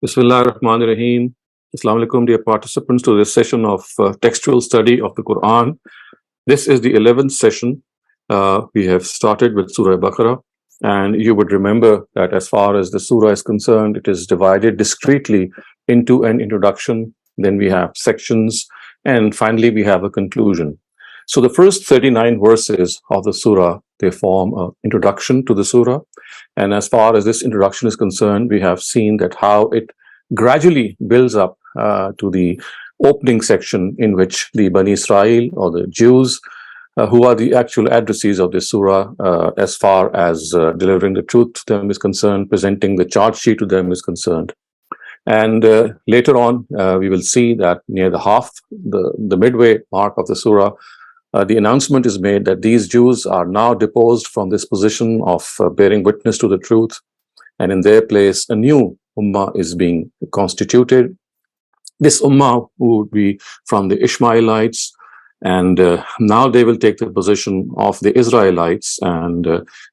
Bismillah ar-Rahman ar-Rahim. Assalamu alaikum, dear participants, to this session of textual study of the Quran. This is the 11th session. We have started with Surah Baqarah, and you would remember that as far as the surah is concerned, it is divided discretely into an introduction, then we have sections, and finally we have a conclusion. So the first 39 verses of the surah, they form an introduction to the surah. And as far as this introduction is concerned, we have seen that how it gradually builds up to the opening section in which the Bani Israel or the Jews, who are the actual addressees of this surah, as far as delivering the truth to them is concerned, presenting the charge sheet to them is concerned. And later on, we will see that near the midway mark of the surah, the announcement is made that these Jews are now deposed from this position of bearing witness to the truth, and in their place a new ummah is being constituted. This ummah would be from the Ishmaelites, and now they will take the position of the Israelites, and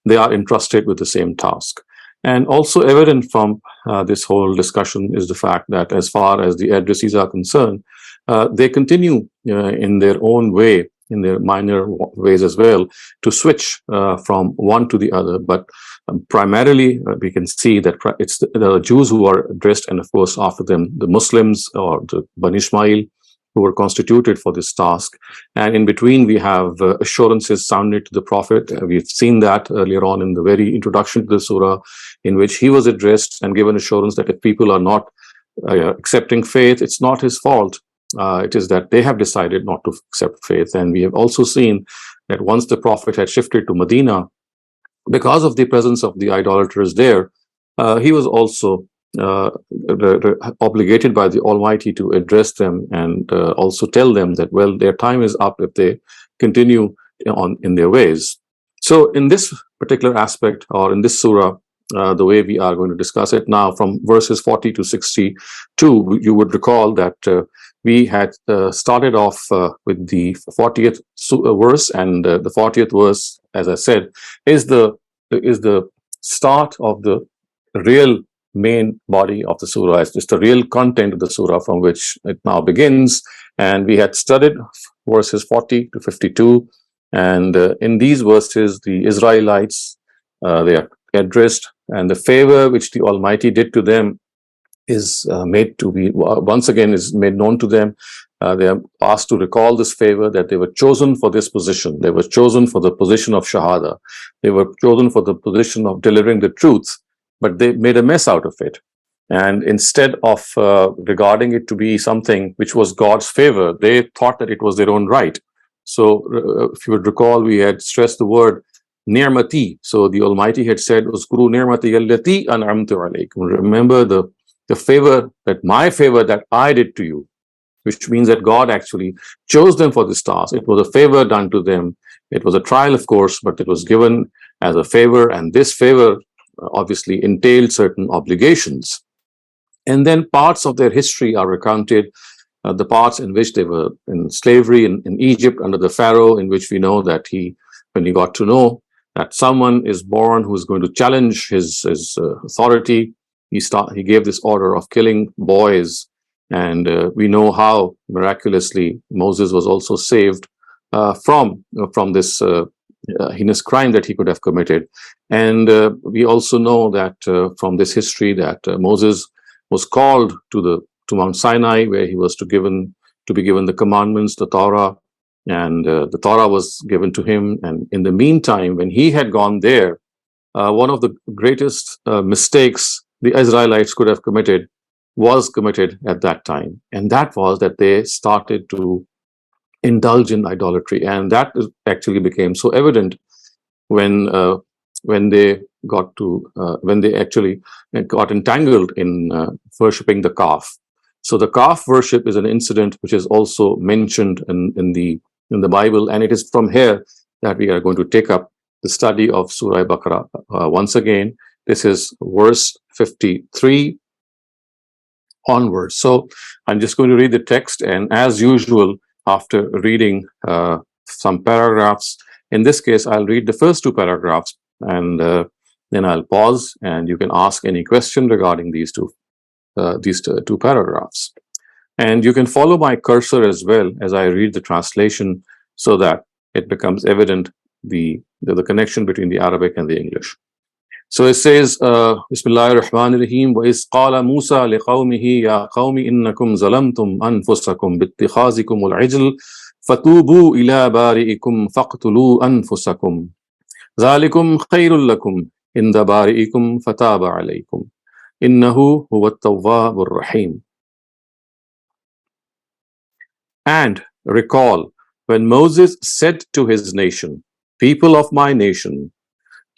they are entrusted with the same task. And also evident from this whole discussion is the fact that as far as the addressees are concerned, they continue in their own way, in their minor ways as well, to switch from one to the other. But primarily, we can see that it's the Jews who are addressed, and of course, after them, the Muslims or the Bani Ishmael, who were constituted for this task. And in between, we have assurances sounded to the Prophet. We've seen that earlier on in the very introduction to the surah, in which he was addressed and given assurance that if people are not accepting faith, it's not his fault. It is that they have decided not to accept faith. And we have also seen that once the Prophet had shifted to Medina, because of the presence of the idolaters there, he was also obligated by the Almighty to address them and also tell them that, well, their time is up if they continue on in their ways. So in this particular aspect, or in this surah, the way we are going to discuss it now, from verses 40 to 62, you would recall that we had started off with the 40th verse, and the 40th verse, as I said, is the start of the real main body of the surah. It's just the real content of the surah from which it now begins. And we had studied verses 40 to 52, and in these verses, the Israelites, they are addressed, and the favor which the Almighty did to them is made to be, once again, is made known to them. They are asked to recall this favor, that they were chosen for this position. They were chosen for the position of Shahada. They were chosen for the position of delivering the truth, but they made a mess out of it. And instead of regarding it to be something which was God's favor, they thought that it was their own right. So if you would recall, we had stressed the word ni'mati. So the Almighty had said, "Uzkuru ni'mati allati an'amtu alaykum." Remember the favor, that my favor that I did to you, which means that God actually chose them for this task. It was a favor done to them. It was a trial, of course, but it was given as a favor, and this favor obviously entailed certain obligations. And then parts of their history are recounted, the parts in which they were in slavery in Egypt under the Pharaoh, in which we know that when he got to know that someone is born who is going to challenge his authority, he gave this order of killing boys. And we know how miraculously Moses was also saved from this heinous crime that he could have committed. And we also know that from this history that Moses was called to Mount Sinai, where he was to be given the commandments, the Torah, and the Torah was given to him. And in the meantime, when he had gone there, one of the greatest mistakes the Israelites could have committed was committed at that time, and that was that they started to indulge in idolatry. And that actually became so evident when they actually got entangled in worshipping the calf. So the calf worship is an incident which is also mentioned in the Bible, and it is from here that we are going to take up the study of Surah Baqarah. Once again, this is verse 53 onwards. So I'm just going to read the text, and as usual, after reading some paragraphs, in this case, I'll read the first two paragraphs, and then I'll pause, and you can ask any question regarding these two these two paragraphs. And you can follow my cursor as well as I read the translation so that it becomes evident the connection between the Arabic and the English. So it says, Bismillahir Rahmanir Rahim, وَإِذْ قَالَ مُوسَى لِقَوْمِهِ يَا قَوْمِ إِنَّكُمْ ظَلَمْتُمْ أَنفُسَكُمْ بِاتِّخَاذِكُمُ الْعِجْلِ فَتُوبُوا إِلَى بَارِئِكُمْ فَاقْتُلُوا أَنفُسَكُمْ ذَلِكُمْ خَيْرٌ لَكُمْ عِنْدَ بَارِئِكُمْ فَتَابَ عَلَيْكُمْ إِنَّهُ هُوَ التَّوَّابُ الرَّحِيمُ. And recall when Moses said to his nation, people of my nation,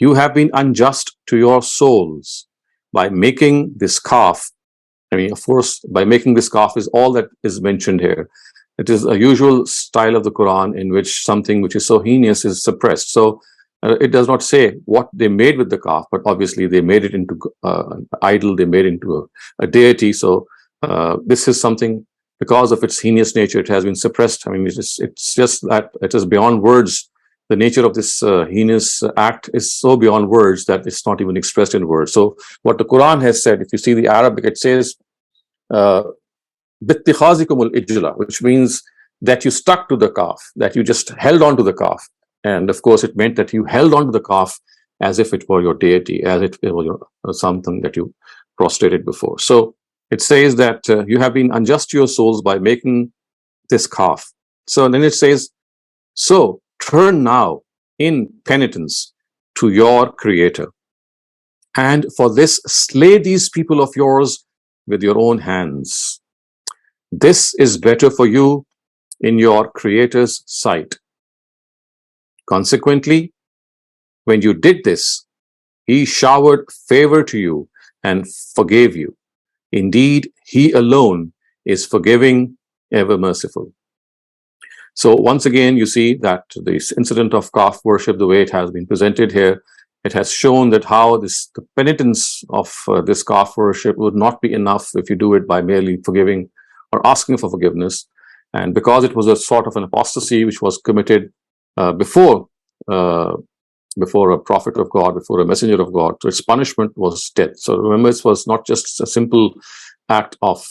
you have been unjust to your souls by making this calf. I mean, of course, by making this calf is all that is mentioned here. It is a usual style of the Quran in which something which is so heinous is suppressed. So it does not say what they made with the calf, but obviously they made it into an idol, they made it into a deity. So this is something, because of its heinous nature, it has been suppressed. I mean, it's just that it is beyond words. The nature of this heinous act is so beyond words that it's not even expressed in words. So what the Quran has said, if you see the Arabic, it says, بِاتِّخَاذِكُمُ الْإِجْلَ, which means that you stuck to the calf, that you just held on to the calf. And of course, it meant that you held on to the calf as if it were your deity, as if it were something that you prostrated before. So it says that you have been unjust to your souls by making this calf. So then it says, so turn now in penitence to your Creator, and for this slay these people of yours with your own hands. This is better for you in your Creator's sight. Consequently, when you did this, He showered favor to you and forgave you. Indeed, He alone is forgiving, ever merciful. So once again, you see that this incident of calf worship, the way it has been presented here, it has shown that how the penitence of this calf worship would not be enough if you do it by merely forgiving or asking for forgiveness. And because it was a sort of an apostasy which was committed before a prophet of God, before a messenger of God, so its punishment was death. So remember, it was not just a simple act of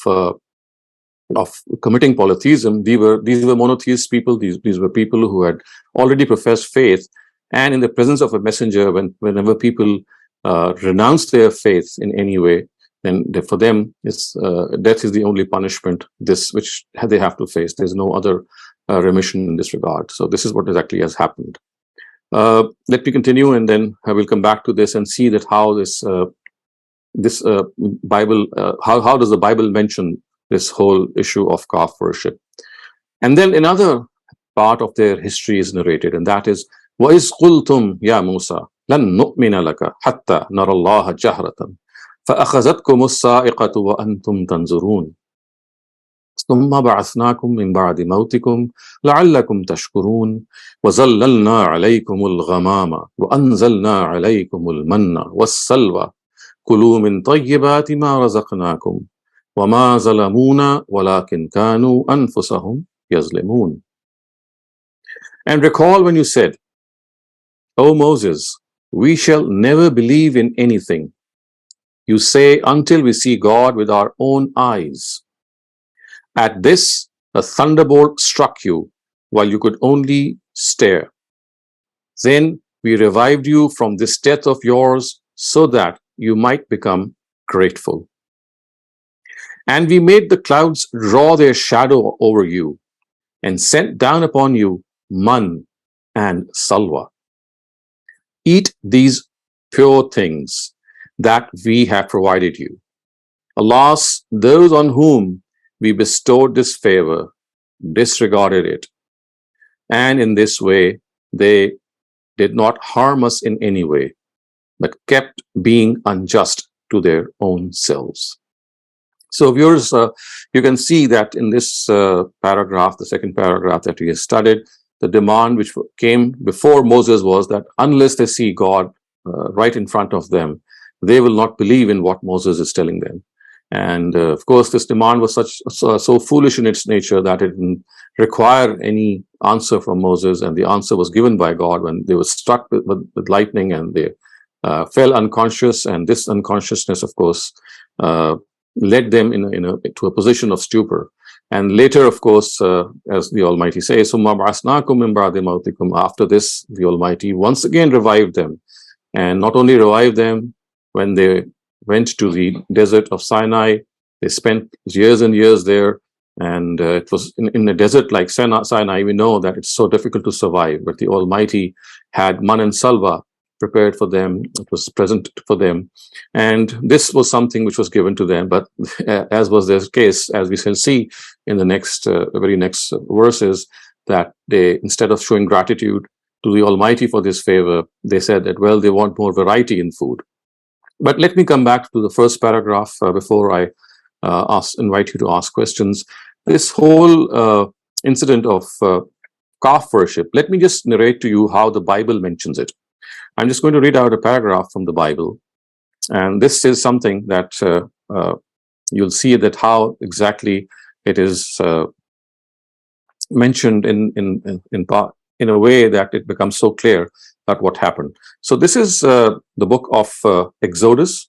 committing polytheism. These were monotheist people. These were people who had already professed faith, and in the presence of a messenger, whenever people renounce their faith in any way, then for them, death is the only punishment which they have to face. There's no other remission in this regard. So this is what exactly has happened. Let me continue, and then I will come back to this and see that how this Bible, how does the Bible mention this whole issue of calf worship. And then another part of their history is narrated, and that is, وَإِذْ قُلْتُمْ يَا مُوسَى لَن نُؤْمِنَ لَكَ حَتَّى نَرَى اللَّهَ جَهْرَةً فَأَخَذَتْكُمُ الصَّاعِقَةُ وَأَنْتُمْ تَنْظُرُونَ ثُمَّ بَعَثْنَاكُمْ مِنْ بَعْدِ مَوْتِكُمْ لَعَلَّكُمْ تَشْكُرُونَ وَظَلَّلْنَا عَلَيْكُمُ الْغَمَامَ وَأَنزَلْنَا عَلَيْكُمُ الْمَنَّ وَالسَّلْوَى كُلُوا مِنْ طَيِّبَاتِ مَا رَزَقْنَاكُمْ وَمَا ظَلَمُونَا وَلَكِنْ كَانُوا أَنفُسَهُمْ يَظْلِمُونَ. And recall when you said, O Moses, we shall never believe in anything. You say, until we see God with our own eyes. At this, a thunderbolt struck you while you could only stare. Then we revived you from this death of yours so that you might become grateful. And we made the clouds draw their shadow over you and sent down upon you man and salwa. Eat these pure things that we have provided you. Alas, those on whom we bestowed this favor disregarded it, and in this way they did not harm us in any way, but kept being unjust to their own selves. So viewers, you can see that in this paragraph, the second paragraph that we have studied, the demand which came before Moses was that unless they see God right in front of them, they will not believe in what Moses is telling them. And of course, this demand was so foolish in its nature that it didn't require any answer from Moses, and the answer was given by God when they were struck with lightning and they fell unconscious. And this unconsciousness, of course, led them to a position of stupor. And later, of course, as the Almighty says, "Summa ba'asnakum min ba'di mawtikum." After this, the Almighty once again revived them, and not only revived them when they went to the desert of Sinai. They spent years and years there, and it was in a desert like Sinai. We know that it's so difficult to survive, but the Almighty had man and salwa prepared for them. It was present for them, and this was something which was given to them. But as was their case, as we shall see in the next, very next verses, that they, instead of showing gratitude to the Almighty for this favor, they said that, well, they want more variety in food. But let me come back to the first paragraph before I invite you to ask questions. This whole incident of calf worship, let me just narrate to you how the Bible mentions it. I'm just going to read out a paragraph from the Bible, and this is something that you'll see that how exactly it is mentioned in a way that it becomes so clear that what happened. So this is the book of Exodus,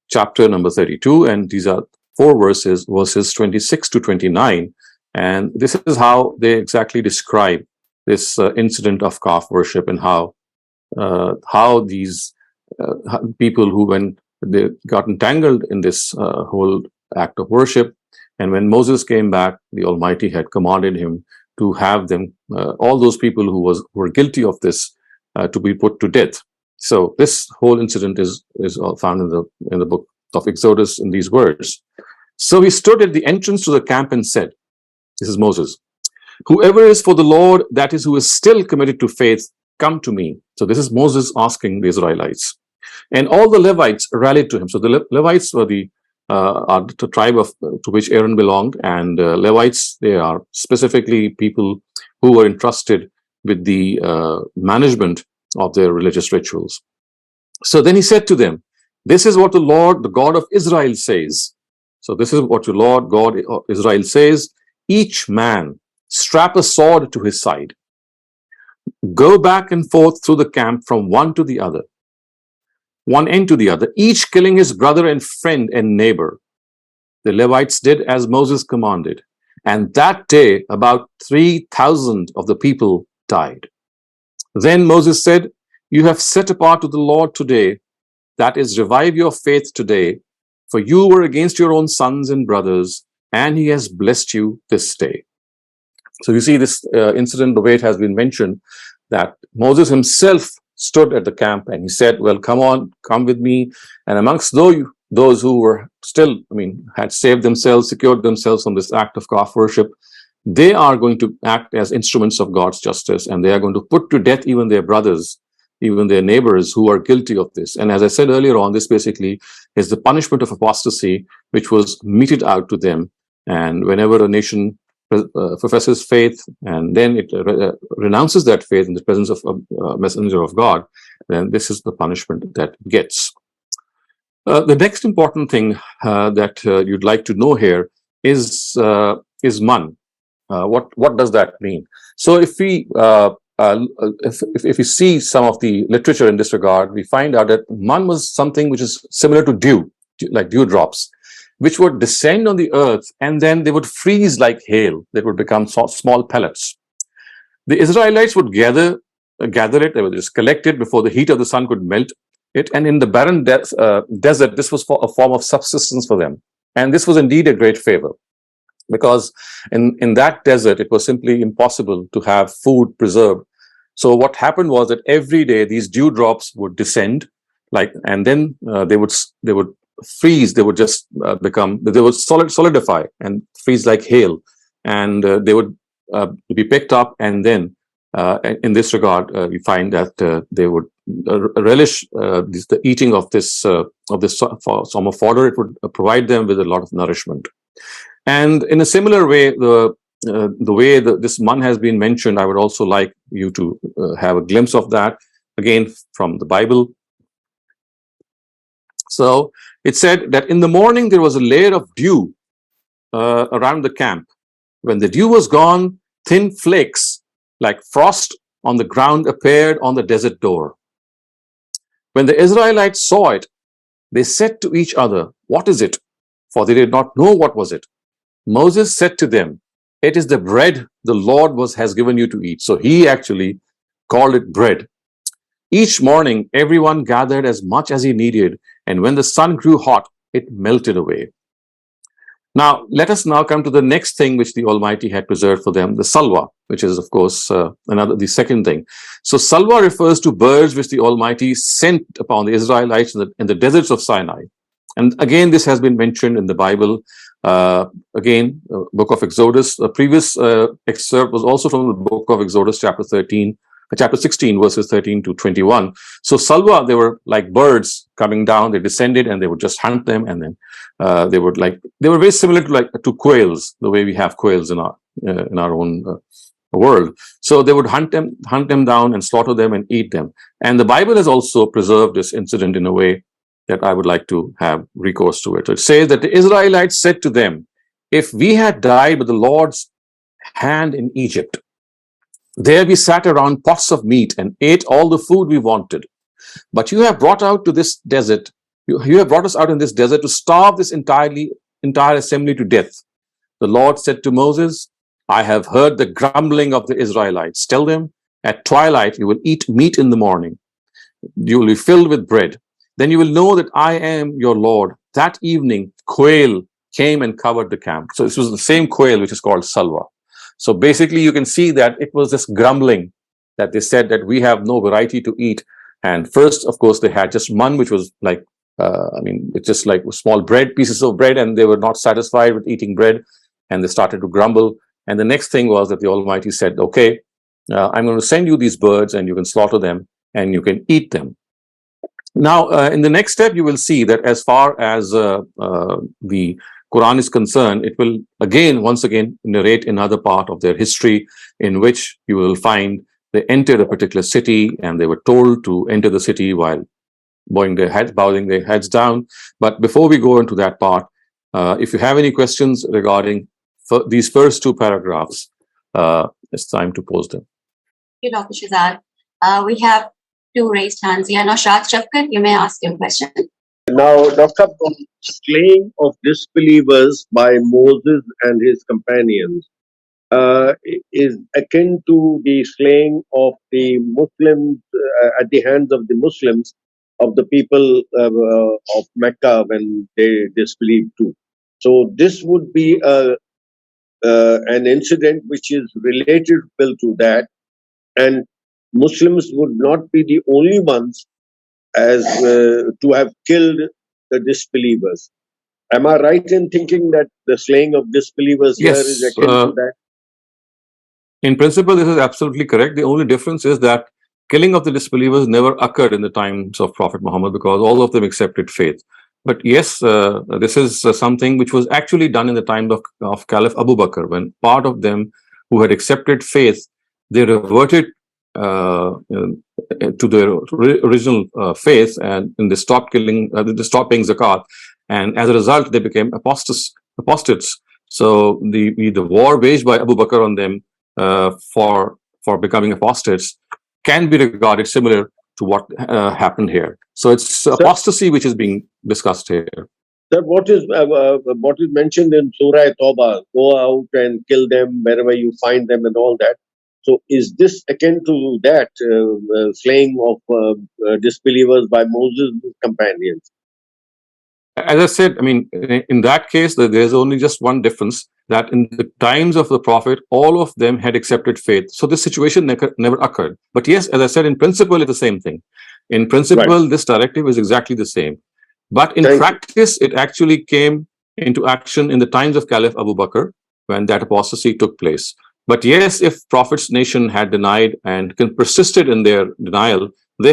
chapter number 32, and these are 4 verses 26 to 29, and this is how they exactly describe this incident of calf worship, and how these people who, when they got entangled in this whole act of worship, and when Moses came back, the Almighty had commanded him to have them, all those people who were guilty of this, to be put to death. So this whole incident is found in the book of Exodus in these words. "So he stood at the entrance to the camp and said," this is Moses, "Whoever is for the Lord, that is, who is still committed to faith, come to me." So this is Moses asking the Israelites. And all the Levites rallied to him. So the Levites were the tribe to which Aaron belonged, and Levites, they are specifically people who were entrusted with the management of their religious rituals. So then he said to them, "This is what the Lord, the God of Israel says." So this is what your Lord God of Israel says: "Each man strap a sword to his side. Go back and forth through the camp from one to the other, one end to the other, each killing his brother and friend and neighbor." The Levites did as Moses commanded, and that day about 3,000 of the people died. Then Moses said, "You have set apart to the Lord today, that is, revive your faith today, for you were against your own sons and brothers, and he has blessed you this day." So you see this incident, the way it has been mentioned, that Moses himself stood at the camp and he said, "Well, come on, come with me." And amongst those who were still, had saved themselves, secured themselves from this act of calf worship, they are going to act as instruments of God's justice, and they are going to put to death even their brothers, even their neighbors who are guilty of this. And as I said earlier on, this basically is the punishment of apostasy, which was meted out to them. And whenever a nation professes faith and then it renounces that faith in the presence of a messenger of God, then this is the punishment that it gets. The next important thing that you'd like to know here is man. What does that mean? So if we see some of the literature in this regard, we find out that man was something which is similar to dew, like dewdrops, which would descend on the earth and then they would freeze like hail. They would become small pellets. The Israelites would gather it, they would just collect it before the heat of the sun could melt it. And in the barren desert, this was a form of subsistence for them. And this was indeed a great favor, because in that desert, it was simply impossible to have food preserved. So what happened was that every day these dewdrops would descend, and then they would freeze. They would just they would solidify and freeze like hail, and they would be picked up. And then, in this regard, we find that they would relish the eating of this form of fodder. It would provide them with a lot of nourishment. And in a similar way, the way this man has been mentioned, I would also like you to have a glimpse of that, again from the Bible. So it said that in the morning there was a layer of dew around the camp. When the dew was gone, thin flakes like frost on the ground appeared on the desert door. When the Israelites saw it, they said to each other, "What is it?" for they did not know what was it. Moses said to them, "It is the bread the Lord has given you to eat." So he actually called it bread. Each morning, everyone gathered as much as he needed, and when the sun grew hot, it melted away. Now, let us now come to the next thing which the Almighty had preserved for them, the salwa, which is, of course, the second thing. So, salwa refers to birds which the Almighty sent upon the Israelites in the deserts of Sinai. And again, this has been mentioned in the Bible. Book of Exodus. The previous excerpt was also from the book of Exodus, chapter 16, verses 13 to 21. So salwa, they were like birds coming down. They descended and they would just hunt them, and then they were very similar to quails, the way we have quails in our own world. So they would hunt them down and slaughter them and eat them. And the Bible has also preserved this incident in a way that I would like to have recourse to it. It says that the Israelites said to them, "If we had died with the Lord's hand in Egypt, there we sat around pots of meat and ate all the food we wanted. But you have brought out to this desert, you have brought us out in this desert to starve this entire assembly to death." The Lord said to Moses, "I have heard the grumbling of the Israelites. Tell them, at twilight you will eat meat in the morning. You will be filled with bread. Then you will know that I am your Lord." That evening, quail came and covered the camp. So this was the same quail which is called salwa. So basically, you can see that it was this grumbling that they said that we have no variety to eat. And first, of course, they had just one, which was like, it's just like small pieces of bread, and they were not satisfied with eating bread, and they started to grumble. And the next thing was that the Almighty said, "Okay, I'm going to send you these birds, and you can slaughter them, and you can eat them." Now, in the next step, you will see that as far as the Quran is concerned, it will once again narrate another part of their history in which you will find they entered a particular city and they were told to enter the city while bowing their heads down. But before we go into that part, if you have any questions regarding these first two paragraphs, it's time to pose them. Thank you, Dr. Shehzad. We have two raised hands here. Now, Shafkat, you may ask your question. Now, Dr. The slaying of disbelievers by Moses and his companions is akin to the slaying of the Muslims at the hands of the Muslims of the people of Mecca when they disbelieved too. So this would be an incident which is related to that, and Muslims would not be the only ones as to have killed the disbelievers. Am I right in thinking that the slaying of disbelievers here is akin to that? In principle, this is absolutely correct. The only difference is that killing of the disbelievers never occurred in the times of Prophet Muhammad because all of them accepted faith. But yes, this is something which was actually done in the time of Caliph Abu Bakr, when part of them who had accepted faith, they reverted to their original faith, and they stopped paying zakat, and as a result they became apostates. So the war waged by Abu Bakr on them for becoming apostates can be regarded similar to what happened here. So it's apostasy which is being discussed here. Sir, what is mentioned in Surah Tawbah? Go out and kill them wherever you find them and all that. So is this akin to that slaying of disbelievers by Moses' companions? As I said, in that case, there's only just one difference, that in the times of the Prophet, all of them had accepted faith. So this situation never occurred. But yes, as I said, in principle, it's the same thing. In principle, This directive is exactly the same. But in practice, it actually came into action in the times of Caliph Abu Bakr, when that apostasy took place. But yes, if Prophet's nation had denied and persisted in their denial, they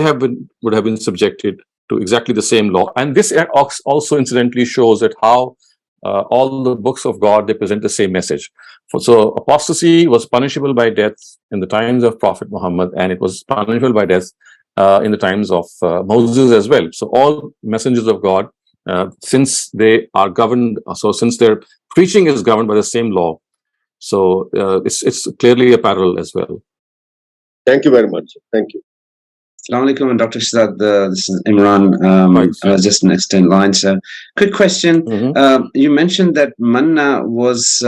would have been subjected to exactly the same law. And this also incidentally shows that how all the books of God, they present the same message. So apostasy was punishable by death in the times of Prophet Muhammad, and it was punishable by death in the times of Moses as well. So all messengers of God, since they are governed, since their preaching is governed by the same law, so it's clearly a parallel as well. Thank you very much. Thank you. Assalamu alaikum, Dr. Shehzad. This is Imran. Right. Just an extend line, sir. Quick question. You mentioned that manna was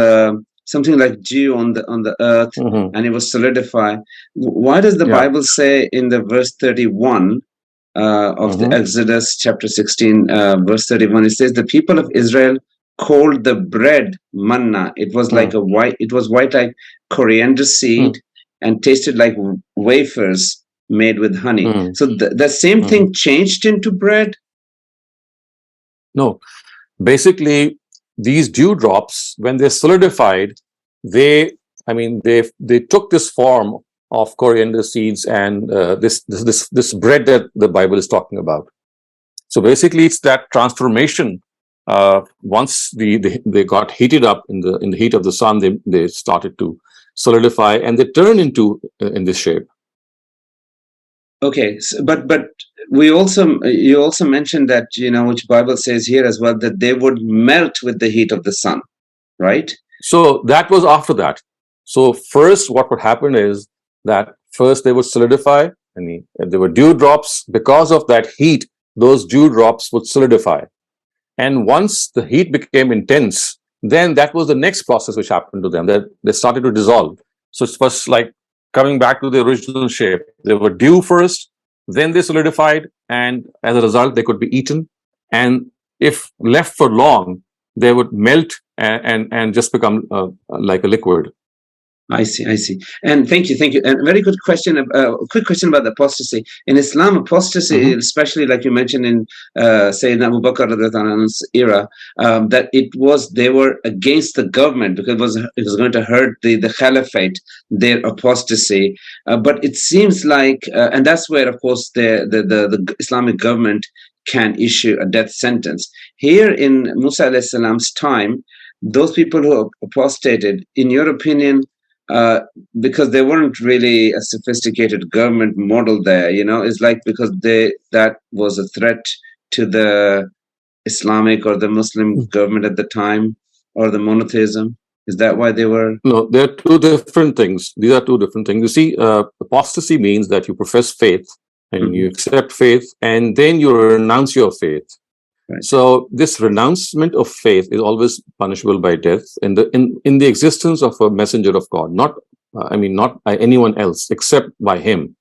something like dew on the earth, and it was solidified. Why does the Bible say in the verse 31 of the Exodus chapter 16, verse 31, it says the people of Israel called the bread manna. It was like it was white like coriander seed and tasted like wafers made with honey. So the same thing changed into bread? No, basically these dewdrops, when they solidified, they took this form of coriander seeds and this bread that the Bible is talking about. So basically it's that transformation. Once they got heated up in the heat of the sun, they started to solidify and they turn into in this shape. Okay, so, but you also mentioned that, which Bible says here as well, that they would melt with the heat of the sun, right? So that was after that. So first what would happen is that first they would solidify, and there were dewdrops. Because of that heat, those dewdrops would solidify. And once the heat became intense, then that was the next process which happened to them, that they started to dissolve. So it was like coming back to the original shape. They were dew first, then they solidified, and as a result, they could be eaten. And if left for long, they would melt and just become like a liquid. I see. And thank you. And very good question. Quick question about the apostasy. In Islam, apostasy, especially like you mentioned in Sayyidina Abu Bakr's era, that they were against the government because it was going to hurt the caliphate, their apostasy. But it seems like, and that's where, of course, the Islamic government can issue a death sentence. Here in Musa alayhi salam's time, those people who apostated, in your opinion, because they weren't really a sophisticated government model there, it's like because that was a threat to the Islamic or the Muslim government at the time, or the monotheism. Is that why they were? No, they're two different things. These are two different things. You see, apostasy means that you profess faith and you accept faith, and then you renounce your faith. Right. So this renouncement of faith is always punishable by death in the existence of a messenger of God, not by anyone else except by him.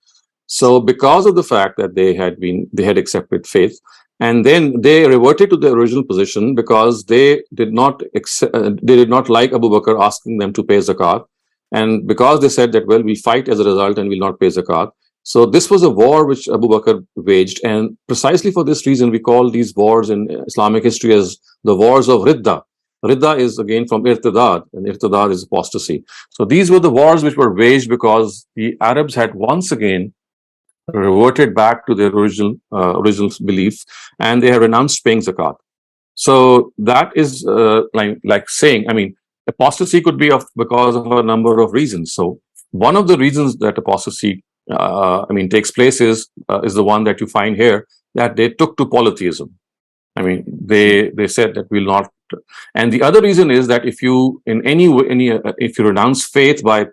So because of the fact that they had accepted faith, and then they reverted to their original position because they did not like Abu Bakr asking them to pay zakat, and because they said that, well, we fight as a result and will not pay zakat. So this was a war which Abu Bakr waged, and precisely for this reason, we call these wars in Islamic history as the wars of Ridda. Ridda is again from irtidad, and irtidad is apostasy. So these were the wars which were waged because the Arabs had once again reverted back to their original belief, and they had renounced paying zakat. So that is like saying, apostasy could be because of a number of reasons. So one of the reasons that apostasy takes place is the one that you find here, that they took to polytheism. They said that we'll not. And the other reason is that if you if you renounce faith by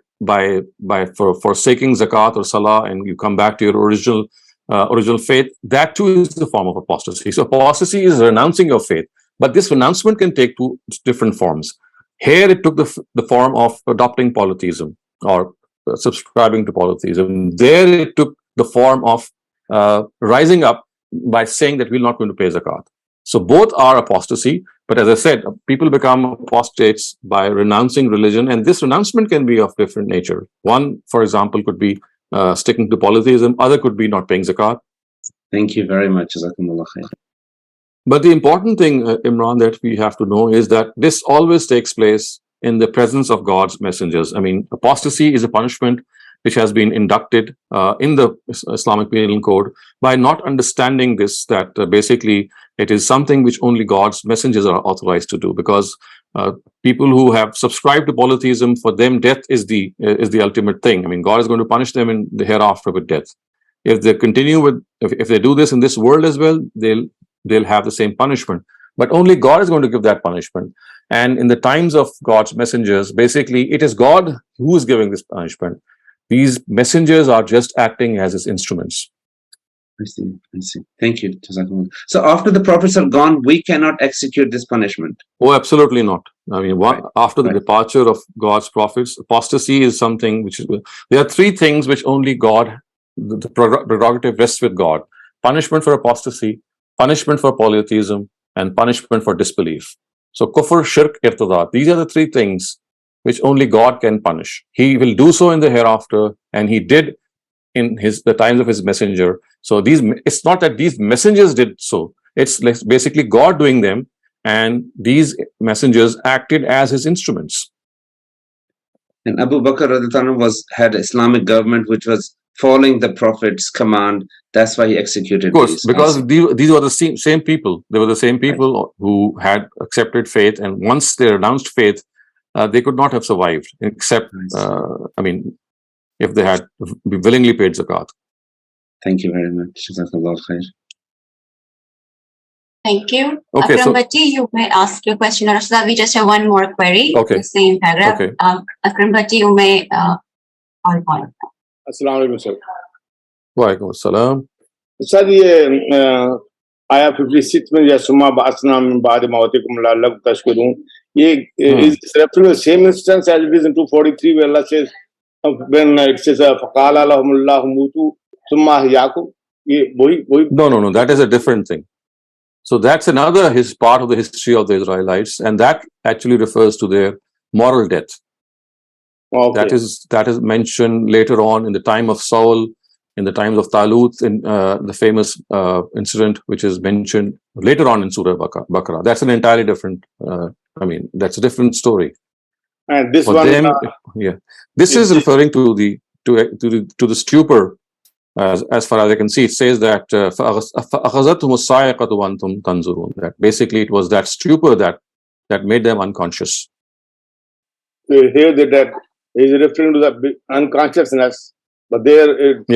forsaking zakat or salah, and you come back to your original faith, that too is a form of apostasy. So apostasy is renouncing your faith, but this renouncement can take two different forms. Here it took the form of adopting polytheism or subscribing to polytheism. There it took the form of rising up by saying that we're not going to pay zakat. So both are apostasy, but as I said, people become apostates by renouncing religion, and this renouncement can be of different nature. One, for example, could be sticking to polytheism. Other could be not paying zakat. Thank you very much. Jazakumullah khair. But the important thing, Imran, that we have to know is that this always takes place in the presence of God's messengers. Apostasy is a punishment which has been inducted in the Islamic Penal Code by not understanding this, that basically it is something which only God's messengers are authorized to do, because people who have subscribed to polytheism, for them death is the ultimate thing. God is going to punish them in the hereafter with death. If they continue if they do this in this world as well, they'll have the same punishment. But only God is going to give that punishment. And in the times of God's messengers, basically it is God who is giving this punishment. These messengers are just acting as his instruments. I see. I see. Thank you. Jazakumullah. So after the prophets are gone, we cannot execute this punishment. Oh, absolutely not. I mean, after the departure of God's prophets, apostasy is something which is. There are three things which only God, the prerogative rests with God: punishment for apostasy, punishment for polytheism, and punishment for disbelief. So, kufr, shirk, irtidat. These are the three things which only God can punish. He will do so in the hereafter, and He did in the times of His messenger. So it's not that these messengers did so. It's basically God doing them, and these messengers acted as His instruments. And Abu Bakr had Islamic government which was following the Prophet's command. That's why he executed. Of course, because these were the same people. They were the same people who had accepted faith, and once they renounced faith, they could not have survived, except, if they had willingly paid zakat. Thank you very much. Jazakallah khair. Thank you. Okay, Akram Bhatti, you may ask your question. Rashida, we just have one more query. Okay. The same paragraph. Okay. Akram Bhatti, you may call upon. Assalamu alaikum, sir. Wa alaikum assalam. Sir, ayah 56 में या सुमा बासना min ba'di mawtikum la'allakum tashkurun. Is referring to the same instance as it is in 243 where Allah says, when it says faqala lahumullahu mutu summa ahyakum. No, that is a different thing. So that's another part of the history of the Israelites, and that actually refers to their moral death. Okay. That is mentioned later on in the time of Saul, in the times of Talut, in the famous incident which is mentioned later on in Surah Baqarah. That's an entirely different. That's a different story. And this for one, them, this is referring to the stupor. As far as I can see, it says that that basically it was that stupor that made them unconscious. Here that is referring to the unconsciousness, but there it's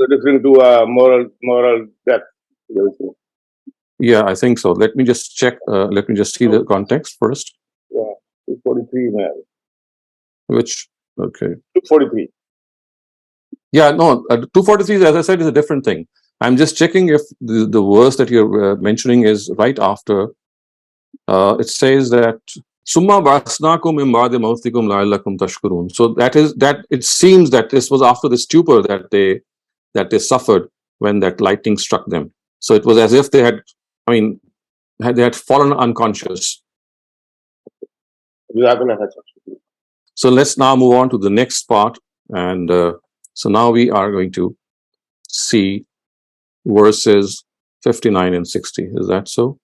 referring to moral death. Yeah, I think so. Let me just check. Let me just see the context first. Yeah, 243, man. Which, okay. 243. Yeah, no, 243, as I said, is a different thing. I'm just checking if the verse that you're mentioning is right after. It says that Summa ba'asnakum min ba'di mawtikum la'allakum tashkurun. So that it seems that this was after the stupor that they suffered when that lightning struck them. So it was as if they had fallen unconscious. So let's now move on to the next part, and so now we are going to see verses 59 and 60. Is that so?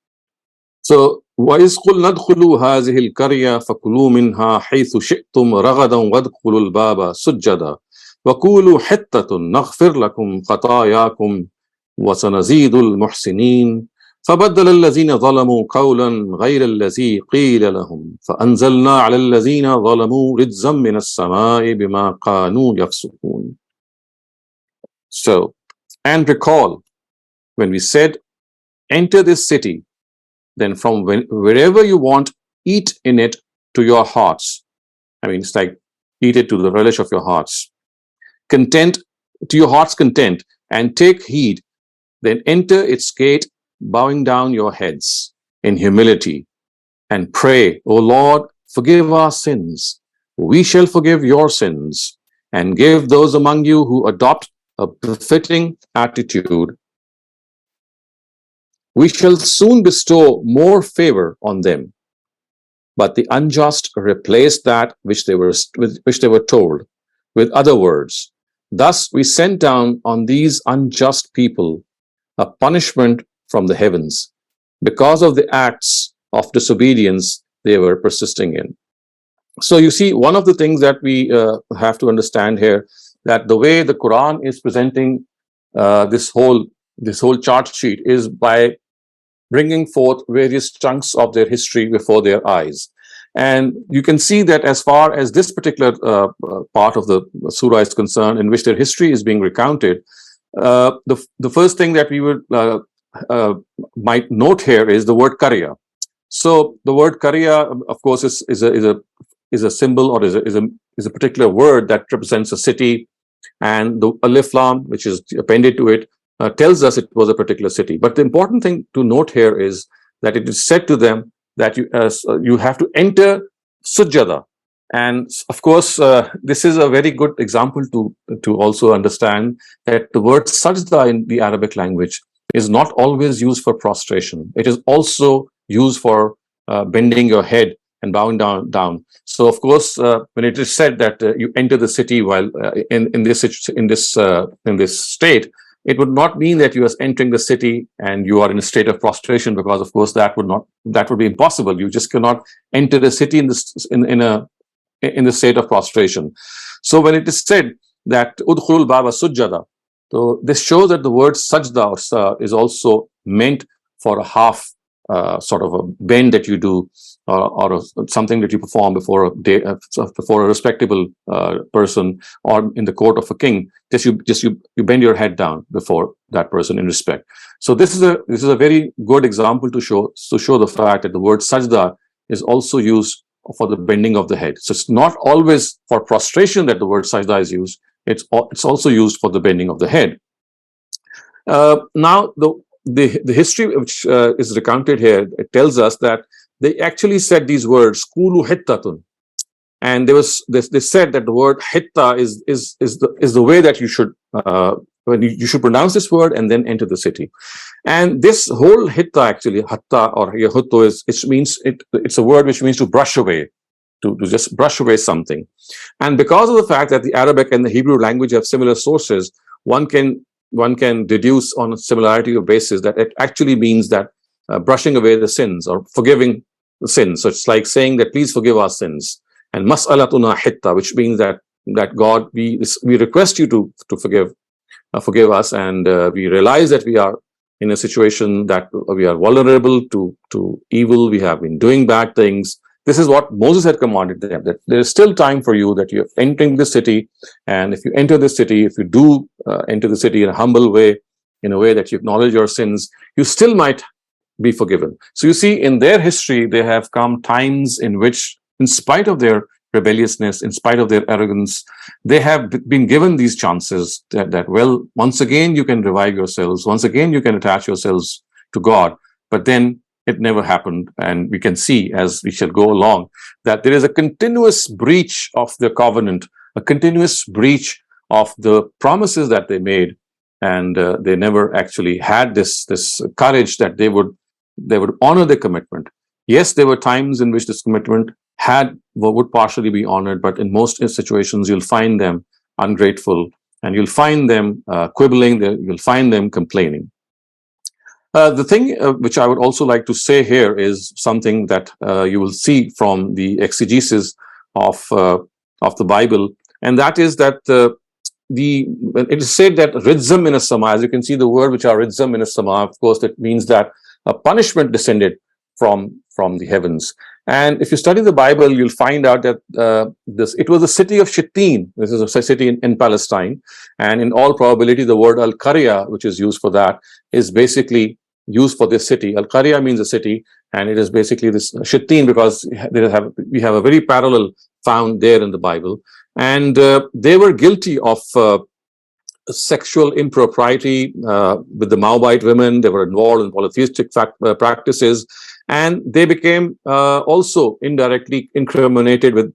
So, وَإِذْ قُلْنَا ادْخُلُوا هَذِهِ الْقَرْيَةَ فَكُلُوا مِنْهَا حَيْثُ شِئْتُمْ رَغَدًا وَادْخُلُوا الْبَابَ سُجَّدًا وَقُولُوا حِطَّةٌ نَغْفِرْ لَكُمْ خَطَايَاكُمْ وَسَنَزِيدُ الْمُحْسِنِينَ فبدل الذين ظلموا قولا غير الذي قيل لهم فأنزلنا على الذين ظلموا رجزا من السماء بما كانوا يفسقون. So, and recall when we said, enter this city, then from wherever you want, eat in it to your hearts. It's like eat it to the relish of your hearts. Content, to your heart's content, and take heed, then enter its gate, bowing down your heads in humility, and pray, O Lord, forgive our sins. We shall forgive your sins, and give those among you who adopt a befitting attitude. We shall soon bestow more favor on them. But the unjust replaced that which they were told with other words. Thus we sent down on these unjust people a punishment from the heavens because of the acts of disobedience they were persisting in. So you see, one of the things that we have to understand here, that the way the Quran is presenting this whole chart sheet is by bringing forth various chunks of their history before their eyes. And you can see that as far as this particular part of the surah is concerned, in which their history is being recounted, the first thing that we would might note here is the word Qarya. So the word Qarya, of course, is a symbol, or is a particular word that represents a city, and the alif lam, which is appended to it, tells us it was a particular city. But the important thing to note here is that it is said to them that you have to enter sujjada. And of course, this is a very good example to also understand that the word sajda in the Arabic language is not always used for prostration. It is also used for bending your head and bowing down. So of course, when it is said that you enter the city while in this state, it would not mean that you are entering the city and you are in a state of prostration, because of course that would be impossible. You just cannot enter the city in the state of prostration. So when it is said that udkhulul baba sujjada, so this shows that the word sajda is also meant for a half sort of a bend that you do, or something that you perform before a respectable person, or in the court of a king. You bend your head down before that person in respect. So this is a very good example to show the fact that the word sajda is also used for the bending of the head. So it's not always for prostration that the word sajda is used. It's also used for the bending of the head. Now the history which is recounted here, it tells us that they actually said these words, "Kulu hittatun," and they said that the word hitta is the way that you should you should pronounce this word and then enter the city. And this whole hitta, actually hatta or yahutto, it's a word which means to brush away, to just brush away something. And because of the fact that the Arabic and the Hebrew language have similar sources, one can deduce on a similarity of basis that it actually means that brushing away the sins or forgiving the sins. So it's like saying that please forgive our sins. And mas'alatuna hitta, which means that God, we request you to forgive us, and we realize that we are in a situation that we are vulnerable to evil. We have been doing bad things. This is what Moses had commanded them, that there is still time for you, that you're entering the city. And if you enter the city, if you do enter the city in a humble way, in a way that you acknowledge your sins, you still might be forgiven. So you see, in their history, there have come times in which, in spite of their rebelliousness, in spite of their arrogance, they have been given these chances that well, once again, you can revive yourselves. Once again, you can attach yourselves to God. But then it never happened. And we can see, as we shall go along, that there is a continuous breach of the covenant, a continuous breach of the promises that they made. And they never actually had this courage that they would honor the commitment. Yes, there were times in which this commitment would partially be honored, but in most situations, you'll find them ungrateful, and you'll find them quibbling, you'll find them complaining. The thing which I would also like to say here is something that you will see from the exegesis of the Bible, and that is that it is said that ridzam in as-sama, as you can see the word which are ridzam in as-sama, of course, that means that a punishment descended from the heavens. And if you study the Bible, you'll find out that it was the city of Shittim. This is a city in Palestine. And in all probability, the word Al-Qarya, which is used for that, is basically used for this city. Al-Qarya means a city, and it is basically this Shittim, because we have a very parallel found there in the Bible. And they were guilty of sexual impropriety with the Moabite women. They were involved in polytheistic practices. And they became also indirectly incriminated with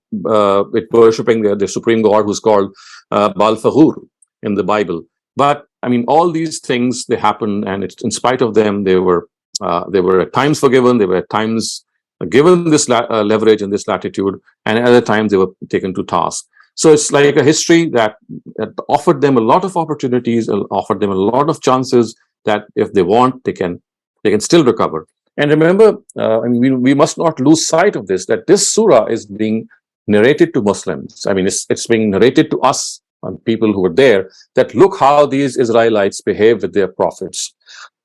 worshipping their supreme god, who's called Baal Faghur in the Bible. But I mean, all these things, they happened, and in spite of them, they were at times forgiven. They were at times given this leverage and this latitude, and at other times they were taken to task. So it's like a history that offered them a lot of opportunities, offered them a lot of chances that if they want, they can still recover. And remember, we must not lose sight of this, that this surah is being narrated to Muslims. I mean, it's being narrated to us, people who were there, that look how these Israelites behave with their prophets.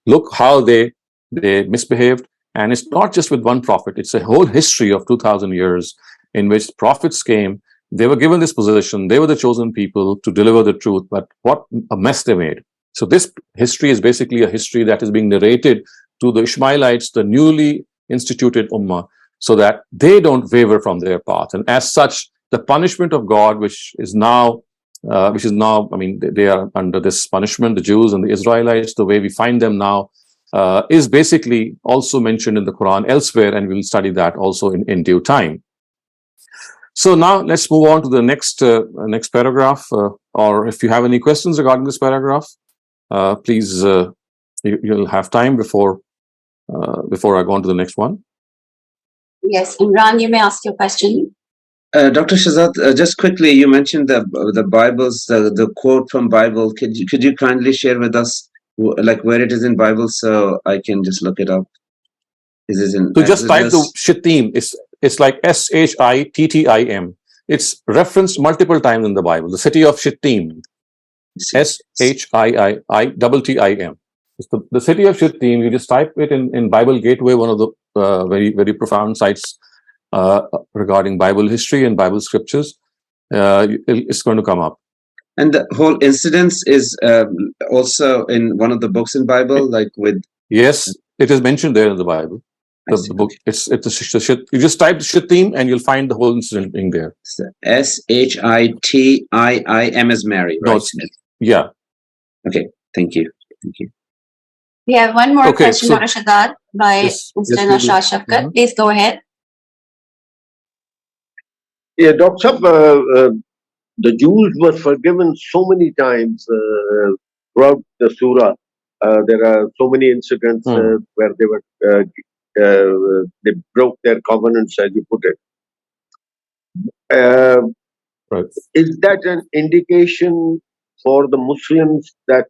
Look how they misbehaved. And it's not just with one prophet. It's a whole history of 2,000 years in which prophets came. They were given this position. They were the chosen people to deliver the truth. But what a mess they made. So this history is basically a history that is being narrated to the Ishmaelites, the newly instituted Ummah, so that they don't waver from their path. And as such, the punishment of God, which is now which is now, I mean, they are under this punishment, the Jews and the Israelites, the way we find them now, is basically also mentioned in the Quran elsewhere, and we'll study that also in due time. So now let's move on to the next paragraph, or if you have any questions regarding this paragraph, please, you'll have time before I go on to the next one. Yes, Imran, you may ask your question. Dr. Shehzad, just quickly, you mentioned the Bibles, the quote from Bible. Could you kindly share with us like where it is in Bible, so I can just look it up? Is it in? So just type the Shittim. It's like Shittim. It's referenced multiple times in the Bible. The city of Shittim. Shittim. It's the city of Shittim. You just type it in Bible Gateway, one of the very, very profound sites regarding Bible history and Bible scriptures. It's going to come up. And the whole incidents is also in one of the books in Bible, like with. Yes, it is mentioned there in the Bible. The book. It's you just type Shittim and you'll find the whole incident in there. Shittim as Mary, right? Yeah. Okay. Thank you. We have one more question, Dr. Shehzad, by Mr. Naushad Shafkat. Please go ahead. Yeah, Dr. The Jews were forgiven so many times throughout the surah. There are so many incidents where they were they broke their covenants, as you put it. Right. Is that an indication for the Muslims that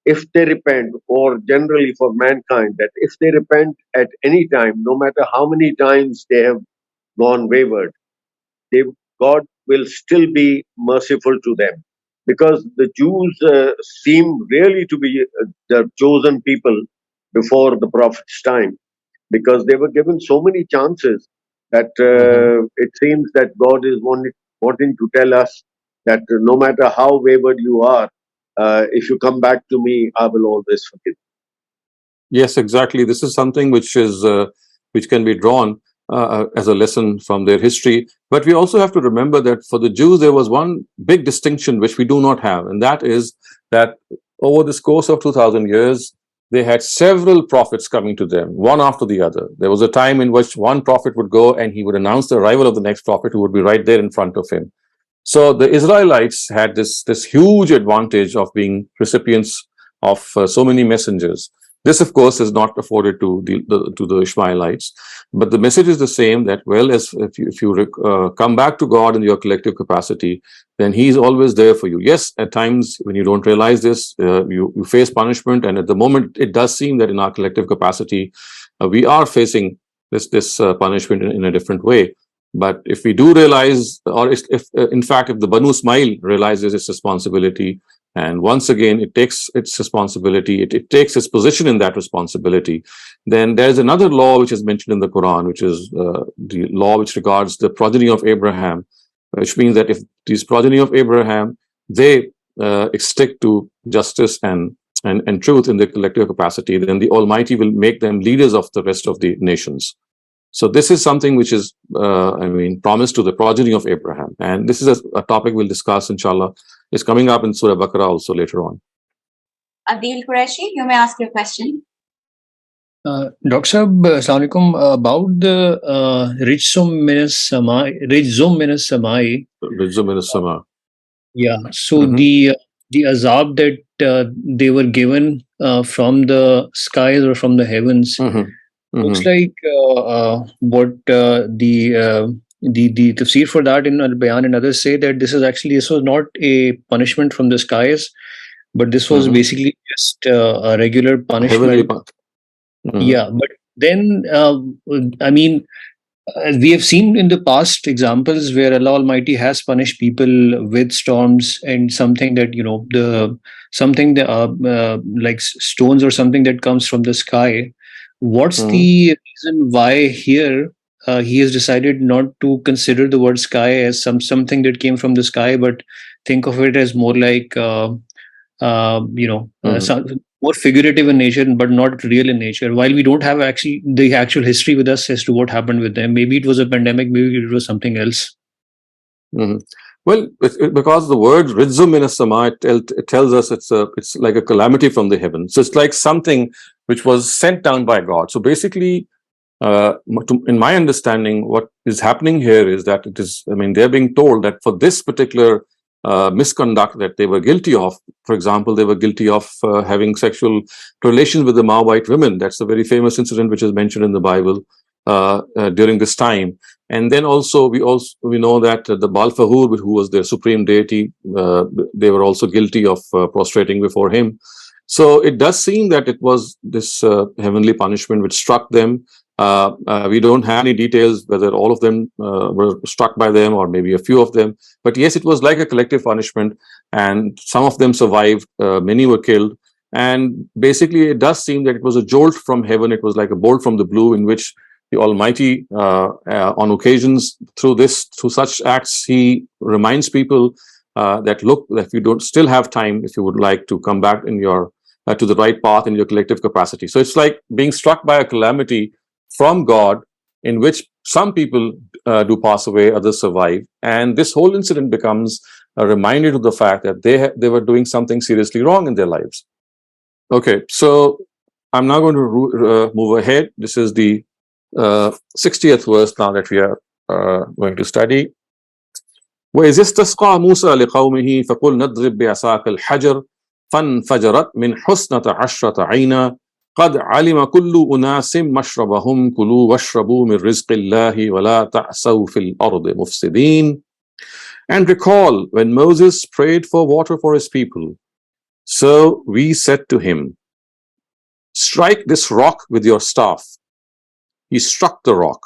if they repent, or generally for mankind, that if they repent at any time, no matter how many times they have gone wayward, God will still be merciful to them? Because the Jews seem really to be the chosen people before the Prophet's time, because they were given so many chances that it seems that God is wanting to tell us that no matter how wayward you are, if you come back to me, I will always forgive. Yes, exactly. This is something which can be drawn as a lesson from their history. But we also have to remember that for the Jews, there was one big distinction which we do not have, and that is that over this course of 2,000 years, they had several prophets coming to them, one after the other. There was a time in which one prophet would go and he would announce the arrival of the next prophet, who would be right there in front of him. So the Israelites had this huge advantage of being recipients of so many messengers. This, of course, is not afforded to the Ishmaelites, but the message is the same, that, well, as if you come back to God in your collective capacity, then He is always there for you. Yes, at times when you don't realize this, you face punishment, and at the moment it does seem that in our collective capacity, we are facing this punishment in a different way. But if we do realize, or if in fact, if the Banu Ismail realizes its responsibility, and once again it takes its responsibility, it takes its position in that responsibility, then there's another law which is mentioned in the Quran, which is the law which regards the progeny of Abraham, which means that if these progeny of Abraham, they stick to justice and truth in their collective capacity, then the Almighty will make them leaders of the rest of the nations. So this is something which is, promised to the progeny of Abraham. And this is a topic we'll discuss, inshallah. It's coming up in Surah Baqarah also later on. Adil Qureshi, you may ask your question. Dr. Sahab, Assalamu alaikum. About the Rijzum Minas Samai. Yeah. So the azab that they were given from the skies or from the heavens. Looks like what the tafsir for that in Al-Bayan and others say that this was not a punishment from the skies, but this was basically just a regular punishment. Yeah, but then we have seen in the past examples where Allah Almighty has punished people with storms and something that like stones or something that comes from the sky. What's the reason why here he has decided not to consider the word sky as something that came from the sky, but think of it as more like more figurative in nature, but not real in nature? While we don't have the actual history with us as to what happened with them, maybe it was a pandemic, maybe it was something else. Well, Well, because the word ridzum in as-sama, it tells us it's like a calamity from the heavens. So it's like something which was sent down by God. So basically, in my understanding, what is happening here is that they're being told that for this particular misconduct that they were guilty of, for example, they were guilty of having sexual relations with the Mawrid women. That's a very famous incident which is mentioned in the Bible during this time. And then also we know that the Baal Fahur, who was their supreme deity, they were also guilty of prostrating before him. So it does seem that it was this heavenly punishment which struck them. We don't have any details whether all of them were struck by them or maybe a few of them. But yes, it was like a collective punishment, and some of them survived, many were killed. And basically, it does seem that it was a jolt from heaven. It was like a bolt from the blue, in which the Almighty, on occasions, through such acts, He reminds people that, look, if you don't still have time, if you would like to come back in your to the right path in your collective capacity. So it's like being struck by a calamity from God, in which some people do pass away, others survive, and this whole incident becomes a reminder to the fact that they were doing something seriously wrong in their lives. Okay, so I'm now going to move ahead. This is the 60th verse now that we are going to study. وَإِذِ اسْتَسْقَىٰ مُوسَىٰ لِقَوْمِهِ فَقُلْ نَضْرِبْ بِعَصَاكَ الْحَجَرَ فَانْفَجَرَتْ مِنْ حُسْنَةَ عَشْرَةَ عَيْنًا قَدْ عَلِمَ كُلُّ أُنَاسٍ مَشْرَبَهُمْ كُلُوا وَاشْرَبُوا مِنْ رِزْقِ اللَّهِ وَلَا تَعْثَوْا فِي الْأَرْضِ مُفْسِدِينَ. And recall when Moses prayed for water for his people. So we said to him, strike this rock with your staff. He struck the rock.